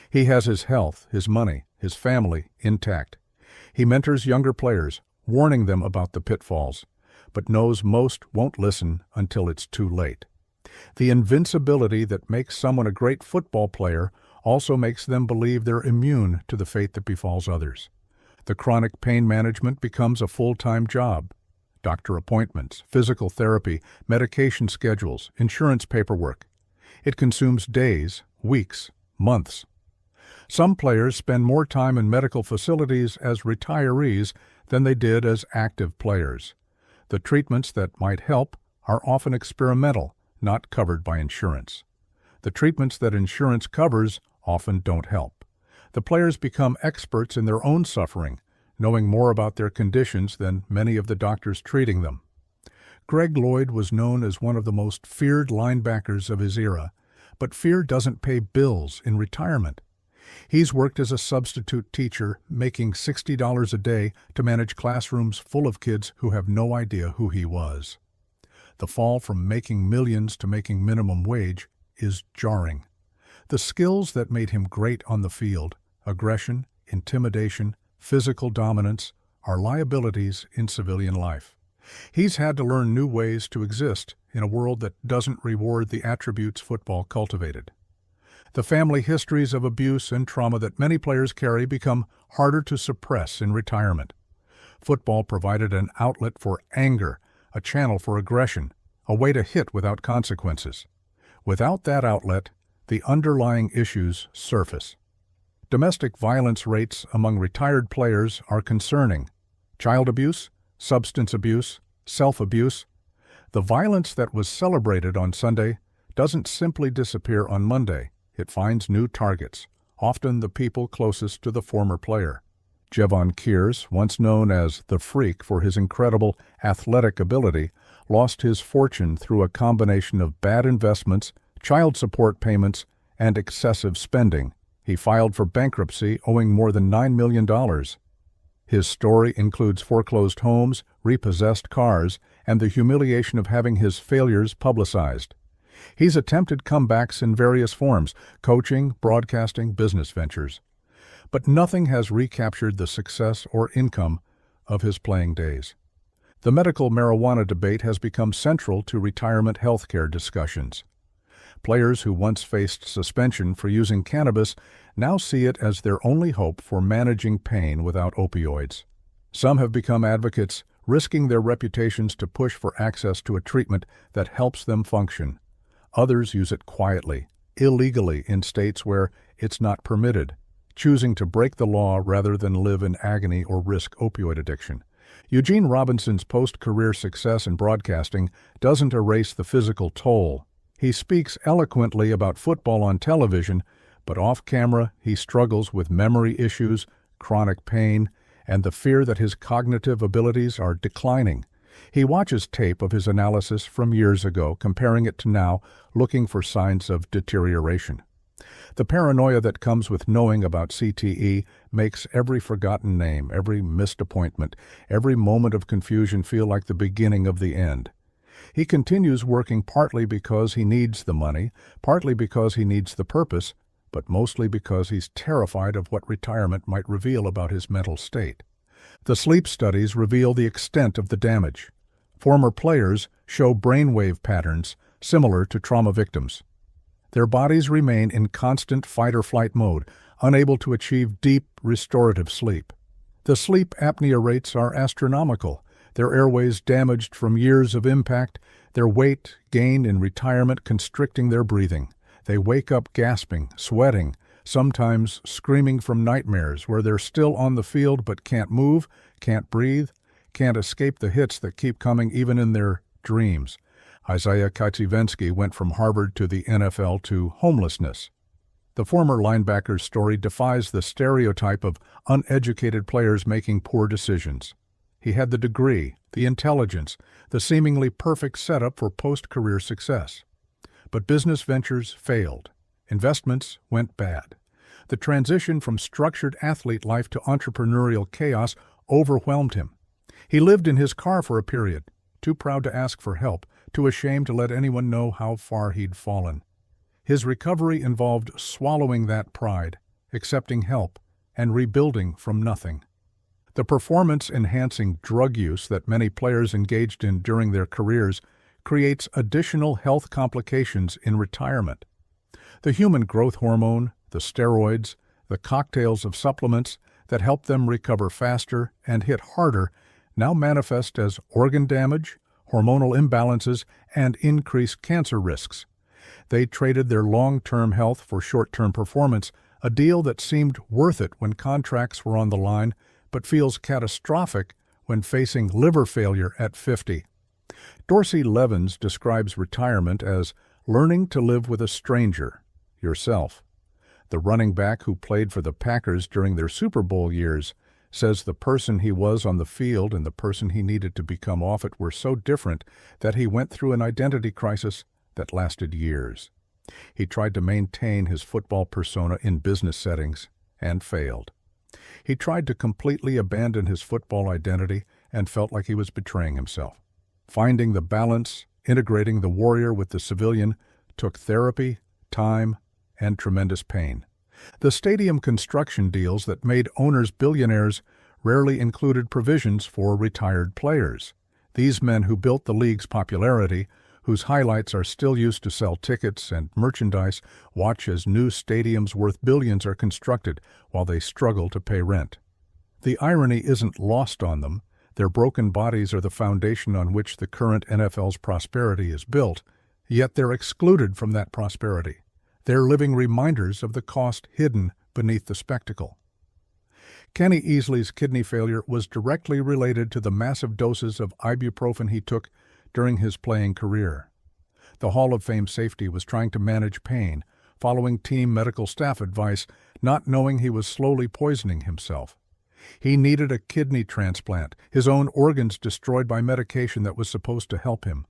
He has his health, his money, his family intact. He mentors younger players, warning them about the pitfalls, but knows most won't listen until it's too late. The invincibility that makes someone a great football player also makes them believe they're immune to the fate that befalls others. The chronic pain management becomes a full-time job. Doctor appointments, physical therapy, medication schedules, insurance paperwork. It consumes days, weeks, months. Some players spend more time in medical facilities as retirees than they did as active players. The treatments that might help are often experimental, not covered by insurance. The treatments that insurance covers often don't help. The players become experts in their own suffering, knowing more about their conditions than many of the doctors treating them. Greg Lloyd was known as one of the most feared linebackers of his era, but fear doesn't pay bills in retirement. He's worked as a substitute teacher, making $60 a day to manage classrooms full of kids who have no idea who he was. The fall from making millions to making minimum wage is jarring. The skills that made him great on the field, aggression, intimidation, physical dominance, are liabilities in civilian life. He's had to learn new ways to exist in a world that doesn't reward the attributes football cultivated. The family histories of abuse and trauma that many players carry become harder to suppress in retirement. Football provided an outlet for anger, a channel for aggression, a way to hit without consequences. Without that outlet, the underlying issues surface. Domestic violence rates among retired players are concerning. Child abuse, substance abuse, self-abuse. The violence that was celebrated on Sunday doesn't simply disappear on Monday. It finds new targets, often the people closest to the former player. Jevon Kears, once known as the Freak for his incredible athletic ability, lost his fortune through a combination of bad investments, child support payments, and excessive spending. He filed for bankruptcy, owing more than $9 million. His story includes foreclosed homes, repossessed cars, and the humiliation of having his failures publicized. He's attempted comebacks in various forms: coaching, broadcasting, business ventures. But nothing has recaptured the success or income of his playing days. The medical marijuana debate has become central to retirement healthcare discussions. Players who once faced suspension for using cannabis now see it as their only hope for managing pain without opioids. Some have become advocates, risking their reputations to push for access to a treatment that helps them function. Others use it quietly, illegally in states where it's not permitted, choosing to break the law rather than live in agony or risk opioid addiction. Eugene Robinson's post-career success in broadcasting doesn't erase the physical toll. He speaks eloquently about football on television, but off-camera he struggles with memory issues, chronic pain, and the fear that his cognitive abilities are declining. He watches tape of his analysis from years ago, comparing it to now, looking for signs of deterioration. The paranoia that comes with knowing about CTE makes every forgotten name, every missed appointment, every moment of confusion feel like the beginning of the end. He continues working partly because he needs the money, partly because he needs the purpose, but mostly because he's terrified of what retirement might reveal about his mental state. The sleep studies reveal the extent of the damage. Former players show brainwave patterns similar to trauma victims. Their bodies remain in constant fight-or-flight mode, unable to achieve deep, restorative sleep. The sleep apnea rates are astronomical, their airways damaged from years of impact, their weight gained in retirement constricting their breathing. They wake up gasping, sweating, sometimes screaming from nightmares where they're still on the field but can't move, can't breathe, can't escape the hits that keep coming even in their dreams. Isaiah Katsivensky went from Harvard to the NFL to homelessness. The former linebacker's story defies the stereotype of uneducated players making poor decisions. He had the degree, the intelligence, the seemingly perfect setup for post-career success. But business ventures failed. Investments went bad. The transition from structured athlete life to entrepreneurial chaos overwhelmed him. He lived in his car for a period, too proud to ask for help, too ashamed to let anyone know how far he'd fallen. His recovery involved swallowing that pride, accepting help, and rebuilding from nothing. The performance-enhancing drug use that many players engaged in during their careers creates additional health complications in retirement. The human growth hormone, the steroids, the cocktails of supplements that help them recover faster and hit harder now manifest as organ damage, hormonal imbalances, and increased cancer risks. They traded their long-term health for short-term performance, a deal that seemed worth it when contracts were on the line, but feels catastrophic when facing liver failure at 50. Dorsey Levens describes retirement as learning to live with a stranger, yourself. The running back who played for the Packers during their Super Bowl years says the person he was on the field and the person he needed to become off it were so different that he went through an identity crisis that lasted years. He tried to maintain his football persona in business settings and failed. He tried to completely abandon his football identity and felt like he was betraying himself. Finding the balance, integrating the warrior with the civilian, took therapy, time, and tremendous pain. The stadium construction deals that made owners billionaires rarely included provisions for retired players. These men who built the league's popularity, whose highlights are still used to sell tickets and merchandise, watch as new stadiums worth billions are constructed while they struggle to pay rent. The irony isn't lost on them. Their broken bodies are the foundation on which the current NFL's prosperity is built, yet they're excluded from that prosperity. They're living reminders of the cost hidden beneath the spectacle. Kenny Easley's kidney failure was directly related to the massive doses of ibuprofen he took during his playing career. The Hall of Fame safety was trying to manage pain, following team medical staff advice, not knowing he was slowly poisoning himself. He needed a kidney transplant, his own organs destroyed by medication that was supposed to help him.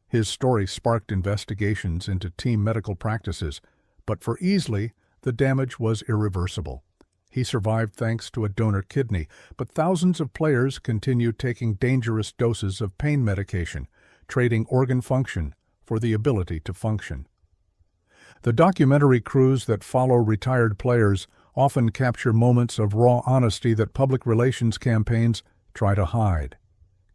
His story sparked investigations into team medical practices, but for Easley, the damage was irreversible. He survived thanks to a donor kidney, but thousands of players continued taking dangerous doses of pain medication, trading organ function for the ability to function. The documentary crews that follow retired players often capture moments of raw honesty that public relations campaigns try to hide.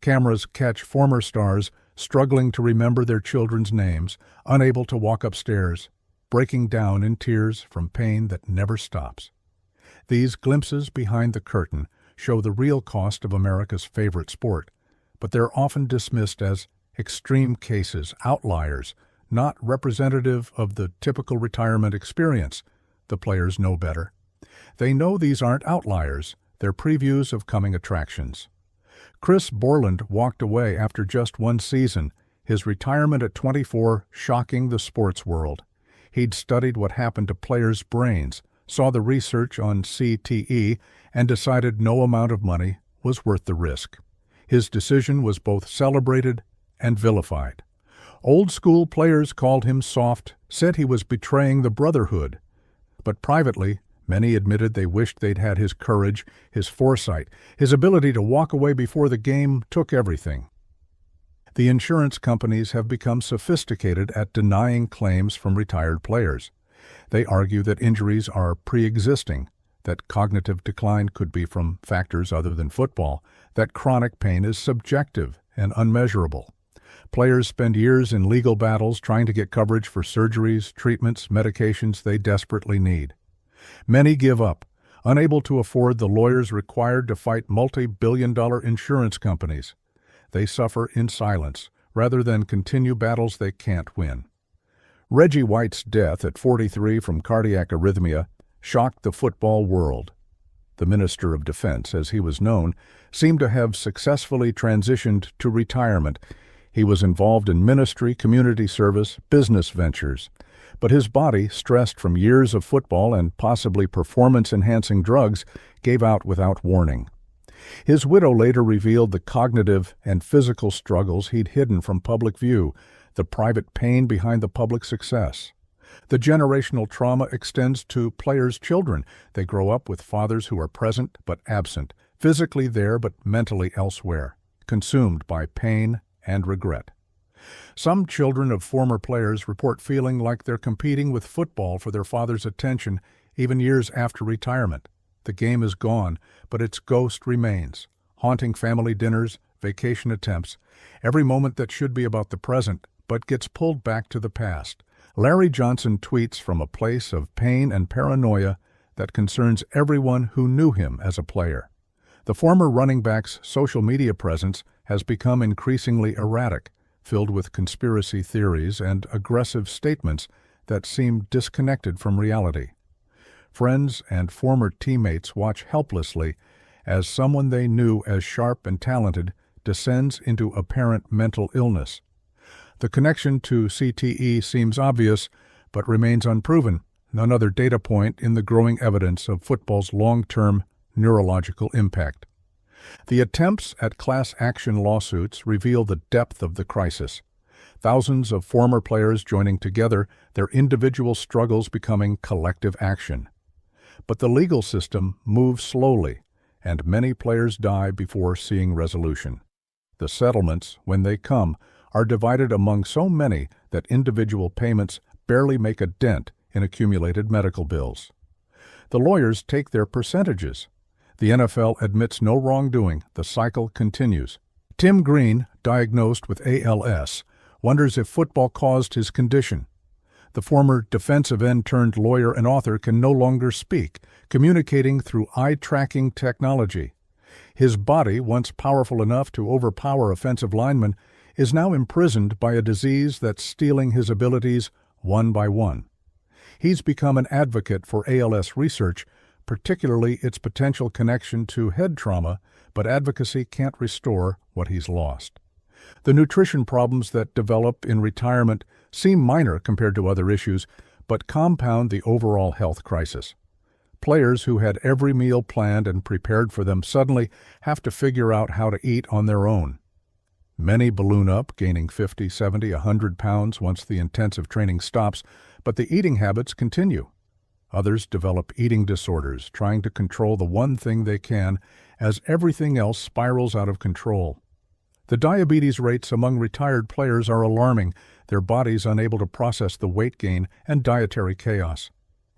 Cameras catch former stars struggling to remember their children's names, unable to walk upstairs, breaking down in tears from pain that never stops. These glimpses behind the curtain show the real cost of America's favorite sport, but they're often dismissed as extreme cases, outliers, not representative of the typical retirement experience. The players know better. They know these aren't outliers, they're previews of coming attractions. Chris Borland walked away after just one season, his retirement at 24 shocking the sports world. He'd studied what happened to players' brains, saw the research on CTE, and decided no amount of money was worth the risk. His decision was both celebrated and vilified. Old-school players called him soft, said he was betraying the brotherhood. But privately, many admitted they wished they'd had his courage, his foresight, his ability to walk away before the game took everything. The insurance companies have become sophisticated at denying claims from retired players. They argue that injuries are pre-existing, that cognitive decline could be from factors other than football, that chronic pain is subjective and unmeasurable. Players spend years in legal battles trying to get coverage for surgeries, treatments, medications they desperately need. Many give up, unable to afford the lawyers required to fight multi-billion-dollar insurance companies. They suffer in silence, rather than continue battles they can't win. Reggie White's death at 43 from cardiac arrhythmia shocked the football world. The Minister of Defense, as he was known, seemed to have successfully transitioned to retirement. He was involved in ministry, community service, business ventures. But his body, stressed from years of football and possibly performance-enhancing drugs, gave out without warning. His widow later revealed the cognitive and physical struggles he'd hidden from public view, the private pain behind the public success. The generational trauma extends to players' children. They grow up with fathers who are present but absent, physically there but mentally elsewhere, consumed by pain and regret. Some children of former players report feeling like they're competing with football for their father's attention even years after retirement. The game is gone, but its ghost remains, haunting family dinners, vacation attempts, every moment that should be about the present, but gets pulled back to the past. Larry Johnson tweets from a place of pain and paranoia that concerns everyone who knew him as a player. The former running back's social media presence has become increasingly erratic, filled with conspiracy theories and aggressive statements that seem disconnected from reality. Friends and former teammates watch helplessly as someone they knew as sharp and talented descends into apparent mental illness. The connection to CTE seems obvious, but remains unproven, another data point in the growing evidence of football's long-term neurological impact. The attempts at class action lawsuits reveal the depth of the crisis. Thousands of former players joining together, their individual struggles becoming collective action. But the legal system moves slowly, and many players die before seeing resolution. The settlements, when they come, are divided among so many that individual payments barely make a dent in accumulated medical bills. The lawyers take their percentages. The NFL admits no wrongdoing. The cycle continues. Tim Green, diagnosed with ALS, wonders if football caused his condition. The former defensive end turned lawyer and author can no longer speak, communicating through eye-tracking technology. His body, once powerful enough to overpower offensive linemen, is now imprisoned by a disease that's stealing his abilities one by one. He's become an advocate for ALS research, particularly its potential connection to head trauma, but advocacy can't restore what he's lost. The nutrition problems that develop in retirement seem minor compared to other issues, but compound the overall health crisis. Players who had every meal planned and prepared for them suddenly have to figure out how to eat on their own. Many balloon up, gaining 50, 70, 100 pounds once the intensive training stops, but the eating habits continue. Others develop eating disorders, trying to control the one thing they can as everything else spirals out of control. The diabetes rates among retired players are alarming, their bodies unable to process the weight gain and dietary chaos.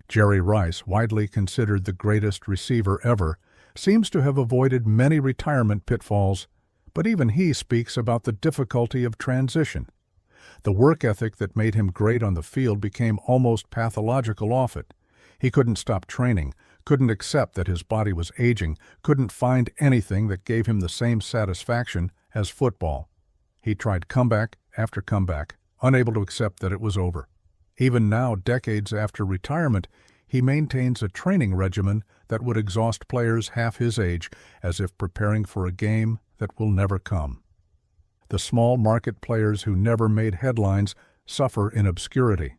Jerry Rice, widely considered the greatest receiver ever, seems to have avoided many retirement pitfalls, but even he speaks about the difficulty of transition. The work ethic that made him great on the field became almost pathological off it. He couldn't stop training, couldn't accept that his body was aging, couldn't find anything that gave him the same satisfaction as football. He tried comeback after comeback, unable to accept that it was over. Even now, decades after retirement, he maintains a training regimen that would exhaust players half his age, as if preparing for a game that will never come. The small market players who never made headlines suffer in obscurity.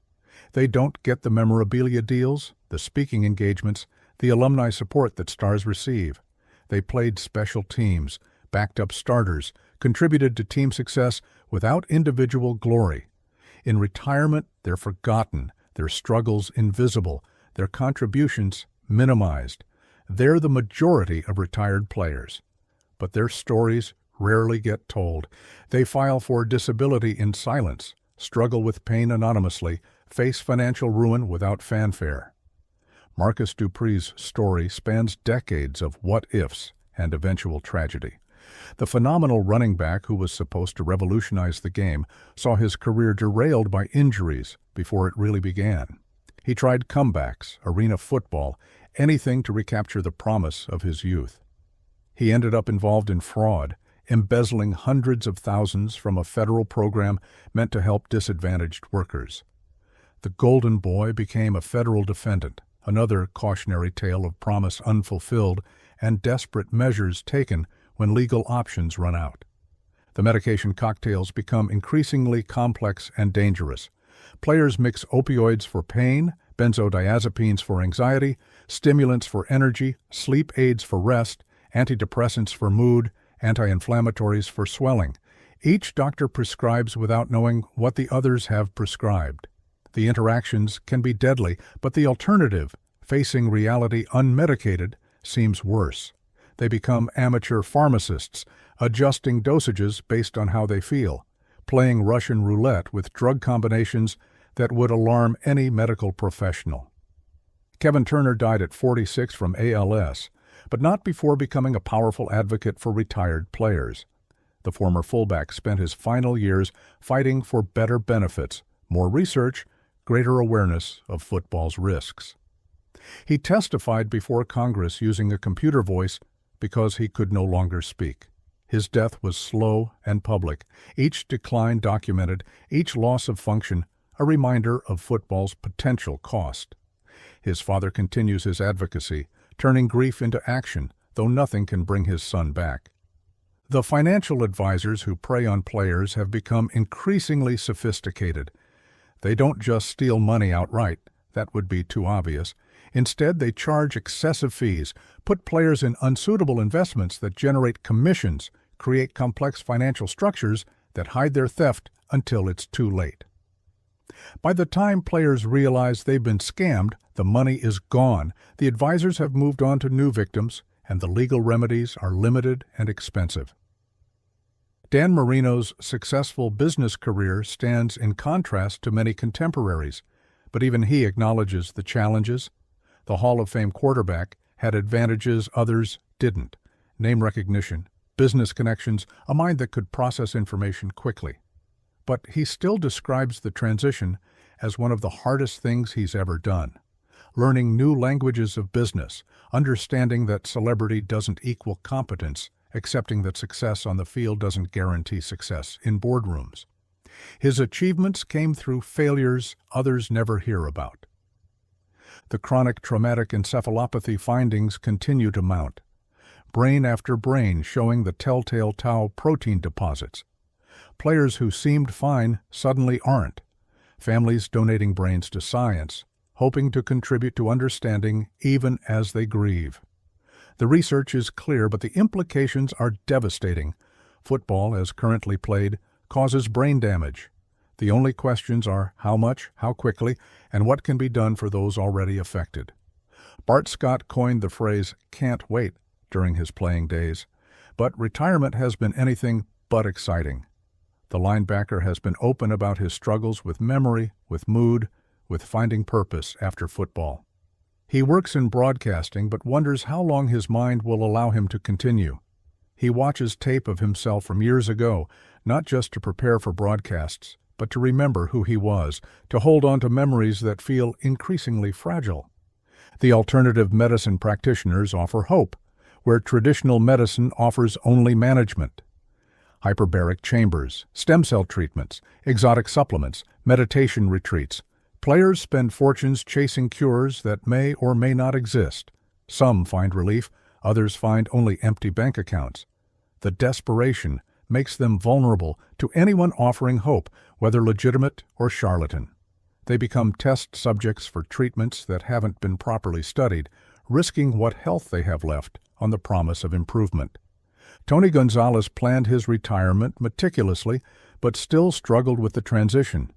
They don't get the memorabilia deals, the speaking engagements, the alumni support that stars receive. They played special teams, backed up starters, contributed to team success without individual glory. In retirement, they're forgotten, their struggles invisible, their contributions minimized. They're the majority of retired players. But their stories rarely get told. They file for disability in silence, struggle with pain anonymously, face financial ruin without fanfare. Marcus Dupree's story spans decades of what-ifs and eventual tragedy. The phenomenal running back who was supposed to revolutionize the game saw his career derailed by injuries before it really began. He tried comebacks, arena football, anything to recapture the promise of his youth. He ended up involved in fraud, embezzling hundreds of thousands from a federal program meant to help disadvantaged workers. The Golden Boy became a federal defendant, another cautionary tale of promise unfulfilled and desperate measures taken when legal options run out. The medication cocktails become increasingly complex and dangerous. Players mix opioids for pain, benzodiazepines for anxiety, stimulants for energy, sleep aids for rest, antidepressants for mood, anti-inflammatories for swelling. Each doctor prescribes without knowing what the others have prescribed. The interactions can be deadly, but the alternative, facing reality unmedicated, seems worse. They become amateur pharmacists, adjusting dosages based on how they feel, playing Russian roulette with drug combinations that would alarm any medical professional. Kevin Turner died at 46 from ALS, but not before becoming a powerful advocate for retired players. The former fullback spent his final years fighting for better benefits, more research, greater awareness of football's risks. He testified before Congress using a computer voice because he could no longer speak. His death was slow and public, each decline documented, each loss of function a reminder of football's potential cost. His father continues his advocacy, turning grief into action, though nothing can bring his son back. The financial advisors who prey on players have become increasingly sophisticated. They don't just steal money outright, that would be too obvious. Instead, they charge excessive fees, put players in unsuitable investments that generate commissions, create complex financial structures that hide their theft until it's too late. By the time players realize they've been scammed, the money is gone, the advisors have moved on to new victims, and the legal remedies are limited and expensive. Dan Marino's successful business career stands in contrast to many contemporaries, but even he acknowledges the challenges. The Hall of Fame quarterback had advantages others didn't: name recognition, business connections, a mind that could process information quickly. But he still describes the transition as one of the hardest things he's ever done. Learning new languages of business, understanding that celebrity doesn't equal competence, accepting that success on the field doesn't guarantee success in boardrooms. His achievements came through failures others never hear about. The chronic traumatic encephalopathy findings continue to mount. Brain after brain showing the telltale tau protein deposits. Players who seemed fine suddenly aren't. Families donating brains to science, hoping to contribute to understanding even as they grieve. The research is clear, but the implications are devastating. Football, as currently played, causes brain damage. The only questions are how much, how quickly, and what can be done for those already affected. Bart Scott coined the phrase "can't wait" during his playing days, but retirement has been anything but exciting. The linebacker has been open about his struggles with memory, with mood, with finding purpose after football. He works in broadcasting but wonders how long his mind will allow him to continue. He watches tape of himself from years ago, not just to prepare for broadcasts, but to remember who he was, to hold on to memories that feel increasingly fragile. The alternative medicine practitioners offer hope, where traditional medicine offers only management. Hyperbaric chambers, stem cell treatments, exotic supplements, meditation retreats. Players spend fortunes chasing cures that may or may not exist. Some find relief, others find only empty bank accounts. The desperation makes them vulnerable to anyone offering hope, whether legitimate or charlatan. They become test subjects for treatments that haven't been properly studied, risking what health they have left on the promise of improvement. Tony Gonzalez planned his retirement meticulously, but still struggled with the transition.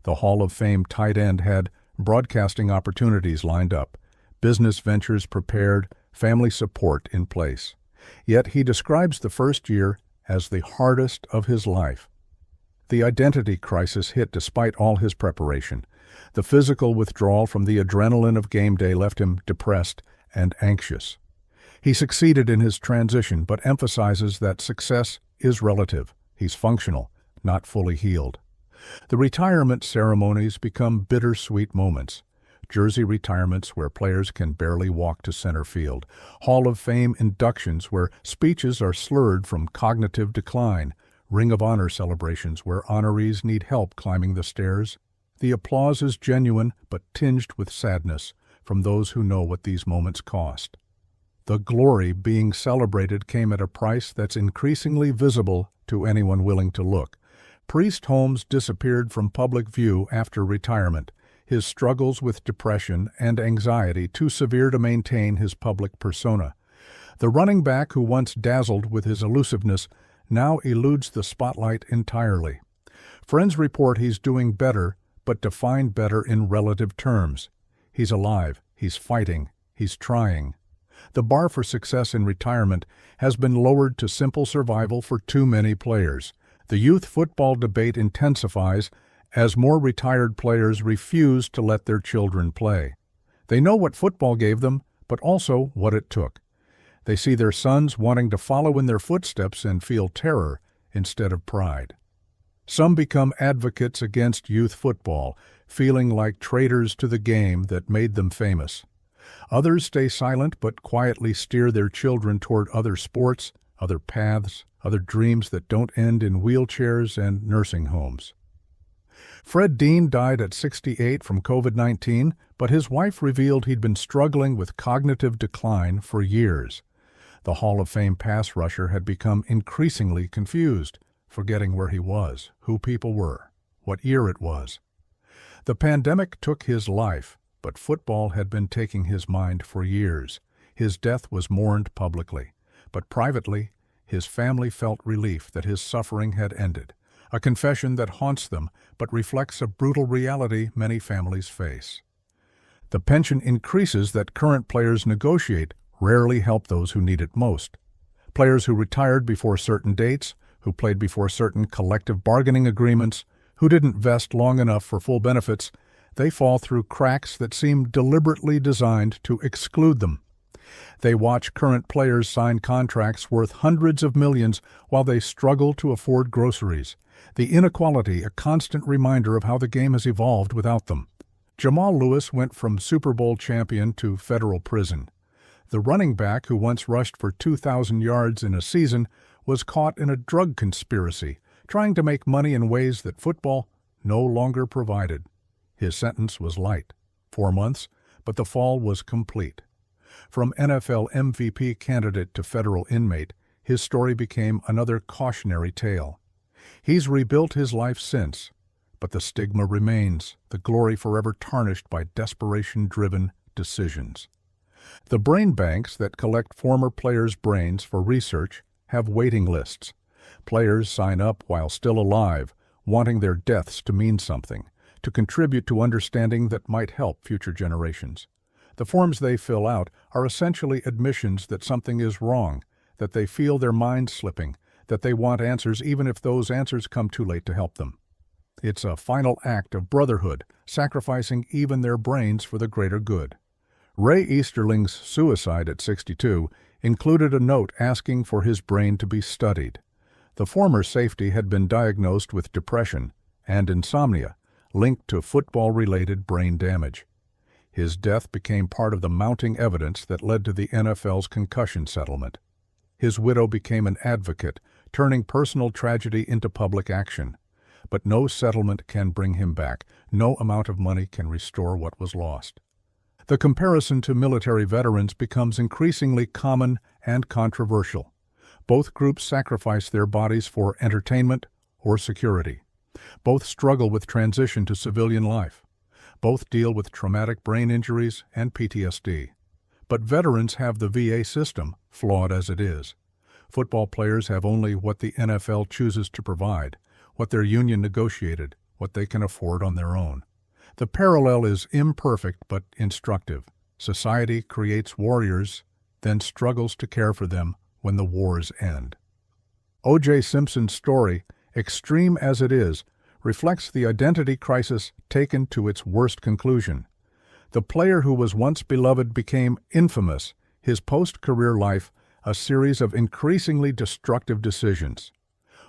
The Hall of Fame tight end had broadcasting opportunities lined up, business ventures prepared, family support in place. Yet he describes the first year as the hardest of his life. The identity crisis hit despite all his preparation. The physical withdrawal from the adrenaline of game day left him depressed and anxious. He succeeded in his transition, but emphasizes that success is relative. He's functional, not fully healed. The retirement ceremonies become bittersweet moments. Jersey retirements where players can barely walk to center field. Hall of Fame inductions where speeches are slurred from cognitive decline. Ring of Honor celebrations where honorees need help climbing the stairs. The applause is genuine but tinged with sadness from those who know what these moments cost. The glory being celebrated came at a price that's increasingly visible to anyone willing to look. Priest Holmes disappeared from public view after retirement, his struggles with depression and anxiety too severe to maintain his public persona. The running back who once dazzled with his elusiveness now eludes the spotlight entirely. Friends report he's doing better, but define better in relative terms. He's alive, he's fighting, he's trying. The bar for success in retirement has been lowered to simple survival for too many players. The youth football debate intensifies as more retired players refuse to let their children play. They know what football gave them, but also what it took. They see their sons wanting to follow in their footsteps and feel terror instead of pride. Some become advocates against youth football, feeling like traitors to the game that made them famous. Others stay silent but quietly steer their children toward other sports, other paths, other dreams that don't end in wheelchairs and nursing homes. Fred Dean died at 68 from COVID-19, but his wife revealed he'd been struggling with cognitive decline for years. The Hall of Fame pass rusher had become increasingly confused, forgetting where he was, who people were, what year it was. The pandemic took his life, but football had been taking his mind for years. His death was mourned publicly, but privately, his family felt relief that his suffering had ended, a confession that haunts them but reflects a brutal reality many families face. The pension increases that current players negotiate rarely help those who need it most. Players who retired before certain dates, who played before certain collective bargaining agreements, who didn't vest long enough for full benefits, they fall through cracks that seem deliberately designed to exclude them. They watch current players sign contracts worth hundreds of millions while they struggle to afford groceries. The inequality, a constant reminder of how the game has evolved without them. Jamal Lewis went from Super Bowl champion to federal prison. The running back who once rushed for 2,000 yards in a season was caught in a drug conspiracy, trying to make money in ways that football no longer provided. His sentence was light, 4 months, but the fall was complete. From NFL MVP candidate to federal inmate, his story became another cautionary tale. He's rebuilt his life since, but the stigma remains, the glory forever tarnished by desperation-driven decisions. The brain banks that collect former players' brains for research have waiting lists. Players sign up while still alive, wanting their deaths to mean something, to contribute to understanding that might help future generations. The forms they fill out are essentially admissions that something is wrong, that they feel their minds slipping, that they want answers even if those answers come too late to help them. It's a final act of brotherhood, sacrificing even their brains for the greater good. Ray Easterling's suicide at 62 included a note asking for his brain to be studied. The former safety had been diagnosed with depression and insomnia, linked to football-related brain damage. His death became part of the mounting evidence that led to the NFL's concussion settlement. His widow became an advocate, turning personal tragedy into public action. But no settlement can bring him back. No amount of money can restore what was lost. The comparison to military veterans becomes increasingly common and controversial. Both groups sacrifice their bodies for entertainment or security. Both struggle with transition to civilian life. Both deal with traumatic brain injuries and PTSD. But veterans have the VA system, flawed as it is. Football players have only what the NFL chooses to provide, what their union negotiated, what they can afford on their own. The parallel is imperfect but instructive. Society creates warriors, then struggles to care for them when the wars end. O.J. Simpson's story, extreme as it is, reflects the identity crisis taken to its worst conclusion. The player who was once beloved became infamous, his post-career life a series of increasingly destructive decisions.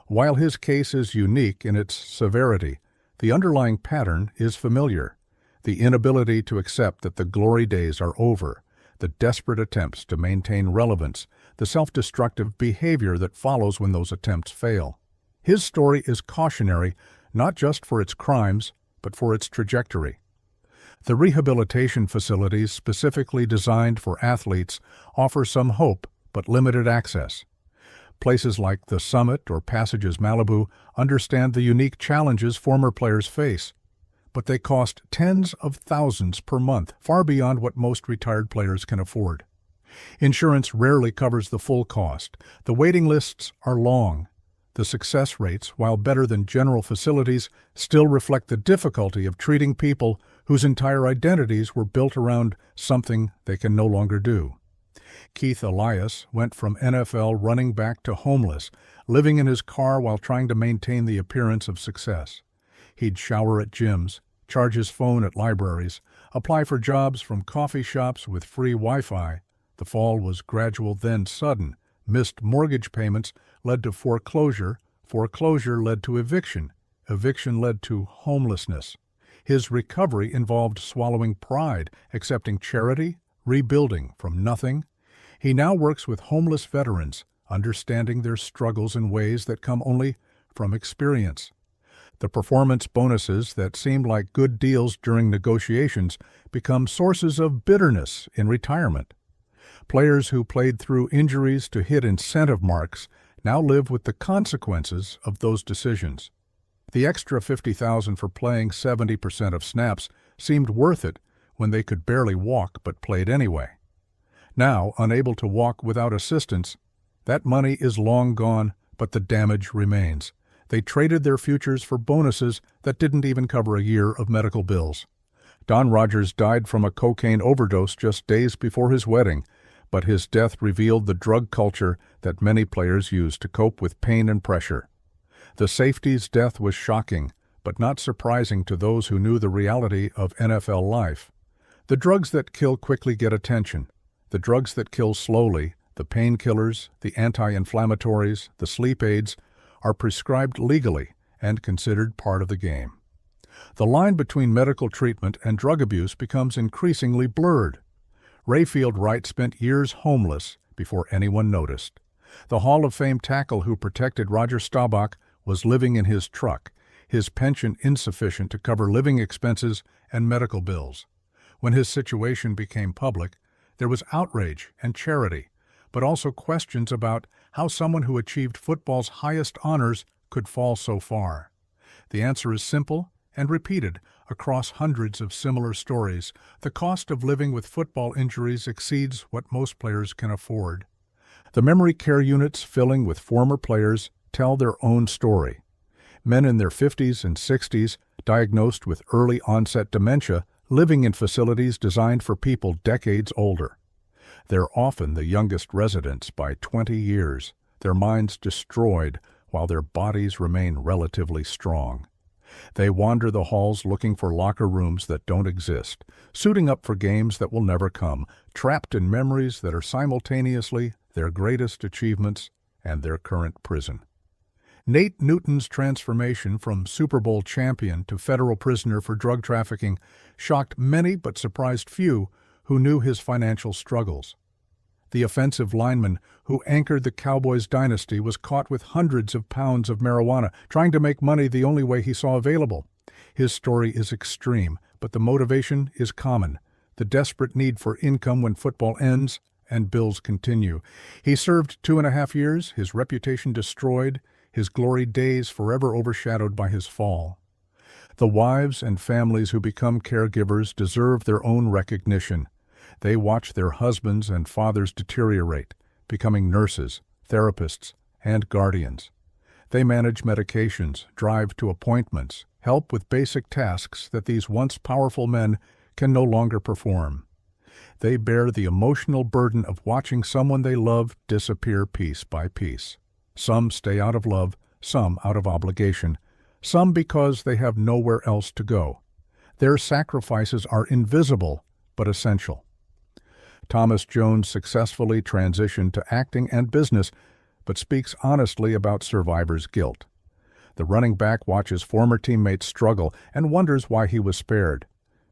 While his case is unique in its severity, the underlying pattern is familiar. The inability to accept that the glory days are over, the desperate attempts to maintain relevance, the self-destructive behavior that follows when those attempts fail. His story is cautionary, not just for its crimes, but for its trajectory. The rehabilitation facilities specifically designed for athletes offer some hope but limited access. Places like the Summit or Passages Malibu understand the unique challenges former players face, but they cost tens of thousands per month, far beyond what most retired players can afford. Insurance rarely covers the full cost. The waiting lists are long. The success rates, while better than general facilities, still reflect the difficulty of treating people whose entire identities were built around something they can no longer do. Keith Elias went from NFL running back to homeless, living in his car while trying to maintain the appearance of success. He'd shower at gyms, charge his phone at libraries, Apply for jobs from coffee shops with free Wi-Fi. The fall was gradual, then sudden. Missed mortgage payments led to foreclosure. Foreclosure led to eviction. Eviction led to homelessness. His recovery involved swallowing pride, accepting charity, rebuilding from nothing. He now works with homeless veterans, understanding their struggles in ways that come only from experience. The performance bonuses that seemed like good deals during negotiations become sources of bitterness in retirement. Players who played through injuries to hit incentive marks now live with the consequences of those decisions. The extra $50,000 for playing 70% of snaps seemed worth it when they could barely walk but played anyway. Now, unable to walk without assistance, that money is long gone, but the damage remains. They traded their futures for bonuses that didn't even cover a year of medical bills. Don Rogers died from a cocaine overdose just days before his wedding, but his death revealed the drug culture that many players use to cope with pain and pressure. The safety's death was shocking, but not surprising to those who knew the reality of NFL life. The drugs that kill quickly get attention. The drugs that kill slowly, the painkillers, the anti-inflammatories, the sleep aids, are prescribed legally and considered part of the game. The line between medical treatment and drug abuse becomes increasingly blurred. Rayfield Wright spent years homeless before anyone noticed. The Hall of Fame tackle who protected Roger Staubach was living in his truck, his pension insufficient to cover living expenses and medical bills. When his situation became public, there was outrage and charity, but also questions about how someone who achieved football's highest honors could fall so far. The answer is simple and repeated across hundreds of similar stories. The cost of living with football injuries exceeds what most players can afford. The memory care units filling with former players tell their own story. Men in their 50s and 60s, diagnosed with early-onset dementia, living in facilities designed for people decades older. They're often the youngest residents by 20 years, their minds destroyed while their bodies remain relatively strong. They wander the halls looking for locker rooms that don't exist, suiting up for games that will never come, trapped in memories that are simultaneously their greatest achievements and their current prison. Nate Newton's transformation from Super Bowl champion to federal prisoner for drug trafficking shocked many but surprised few who knew his financial struggles. The offensive lineman who anchored the Cowboys' dynasty was caught with hundreds of pounds of marijuana, trying to make money the only way he saw available. His story is extreme, but the motivation is common: the desperate need for income when football ends and bills continue. He served 2.5 years, his reputation destroyed, his glory days forever overshadowed by his fall. The wives and families who become caregivers deserve their own recognition. They watch their husbands and fathers deteriorate, becoming nurses, therapists, and guardians. They manage medications, drive to appointments, help with basic tasks that these once powerful men can no longer perform. They bear the emotional burden of watching someone they love disappear piece by piece. Some stay out of love, some out of obligation, some because they have nowhere else to go. Their sacrifices are invisible but essential. Thomas Jones successfully transitioned to acting and business, but speaks honestly about survivor's guilt. The running back watches former teammates struggle and wonders why he was spared.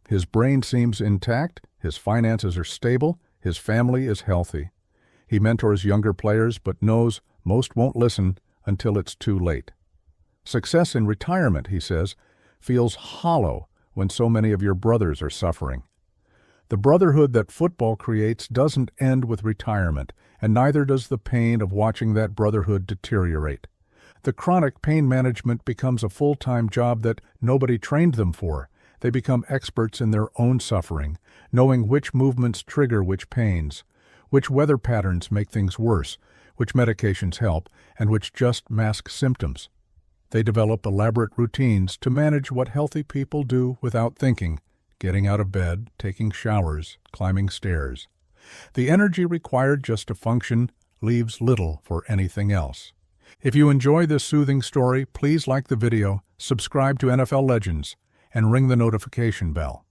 His brain seems intact, his finances are stable, his family is healthy. He mentors younger players but knows most won't listen until it's too late. Success in retirement, he says, feels hollow when so many of your brothers are suffering. The brotherhood that football creates doesn't end with retirement, and neither does the pain of watching that brotherhood deteriorate. The chronic pain management becomes a full-time job that nobody trained them for. They become experts in their own suffering, knowing which movements trigger which pains, which weather patterns make things worse, which medications help, and which just mask symptoms. They develop elaborate routines to manage what healthy people do without thinking: getting out of bed, taking showers, climbing stairs. The energy required just to function leaves little for anything else. If you enjoy this soothing story, please like the video, subscribe to NFL Legends, and ring the notification bell.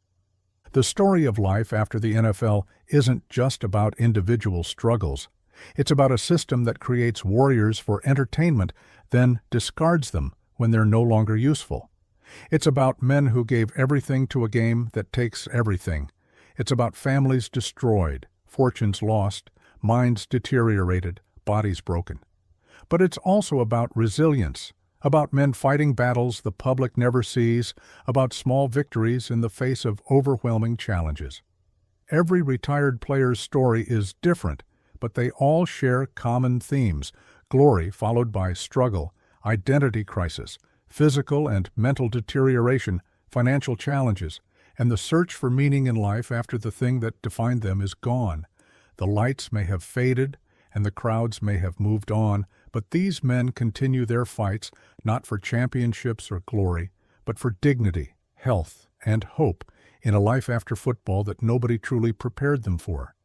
The story of life after the NFL isn't just about individual struggles. It's about a system that creates warriors for entertainment, then discards them when they're no longer useful. It's about men who gave everything to a game that takes everything. It's about families destroyed, fortunes lost, minds deteriorated, bodies broken. But it's also about resilience, about men fighting battles the public never sees, about small victories in the face of overwhelming challenges. Every retired player's story is different, but they all share common themes: glory followed by struggle, identity crisis, physical and mental deterioration, financial challenges, and the search for meaning in life after the thing that defined them is gone. The lights may have faded, and the crowds may have moved on, but these men continue their fights not for championships or glory, but for dignity, health, and hope in a life after football that nobody truly prepared them for.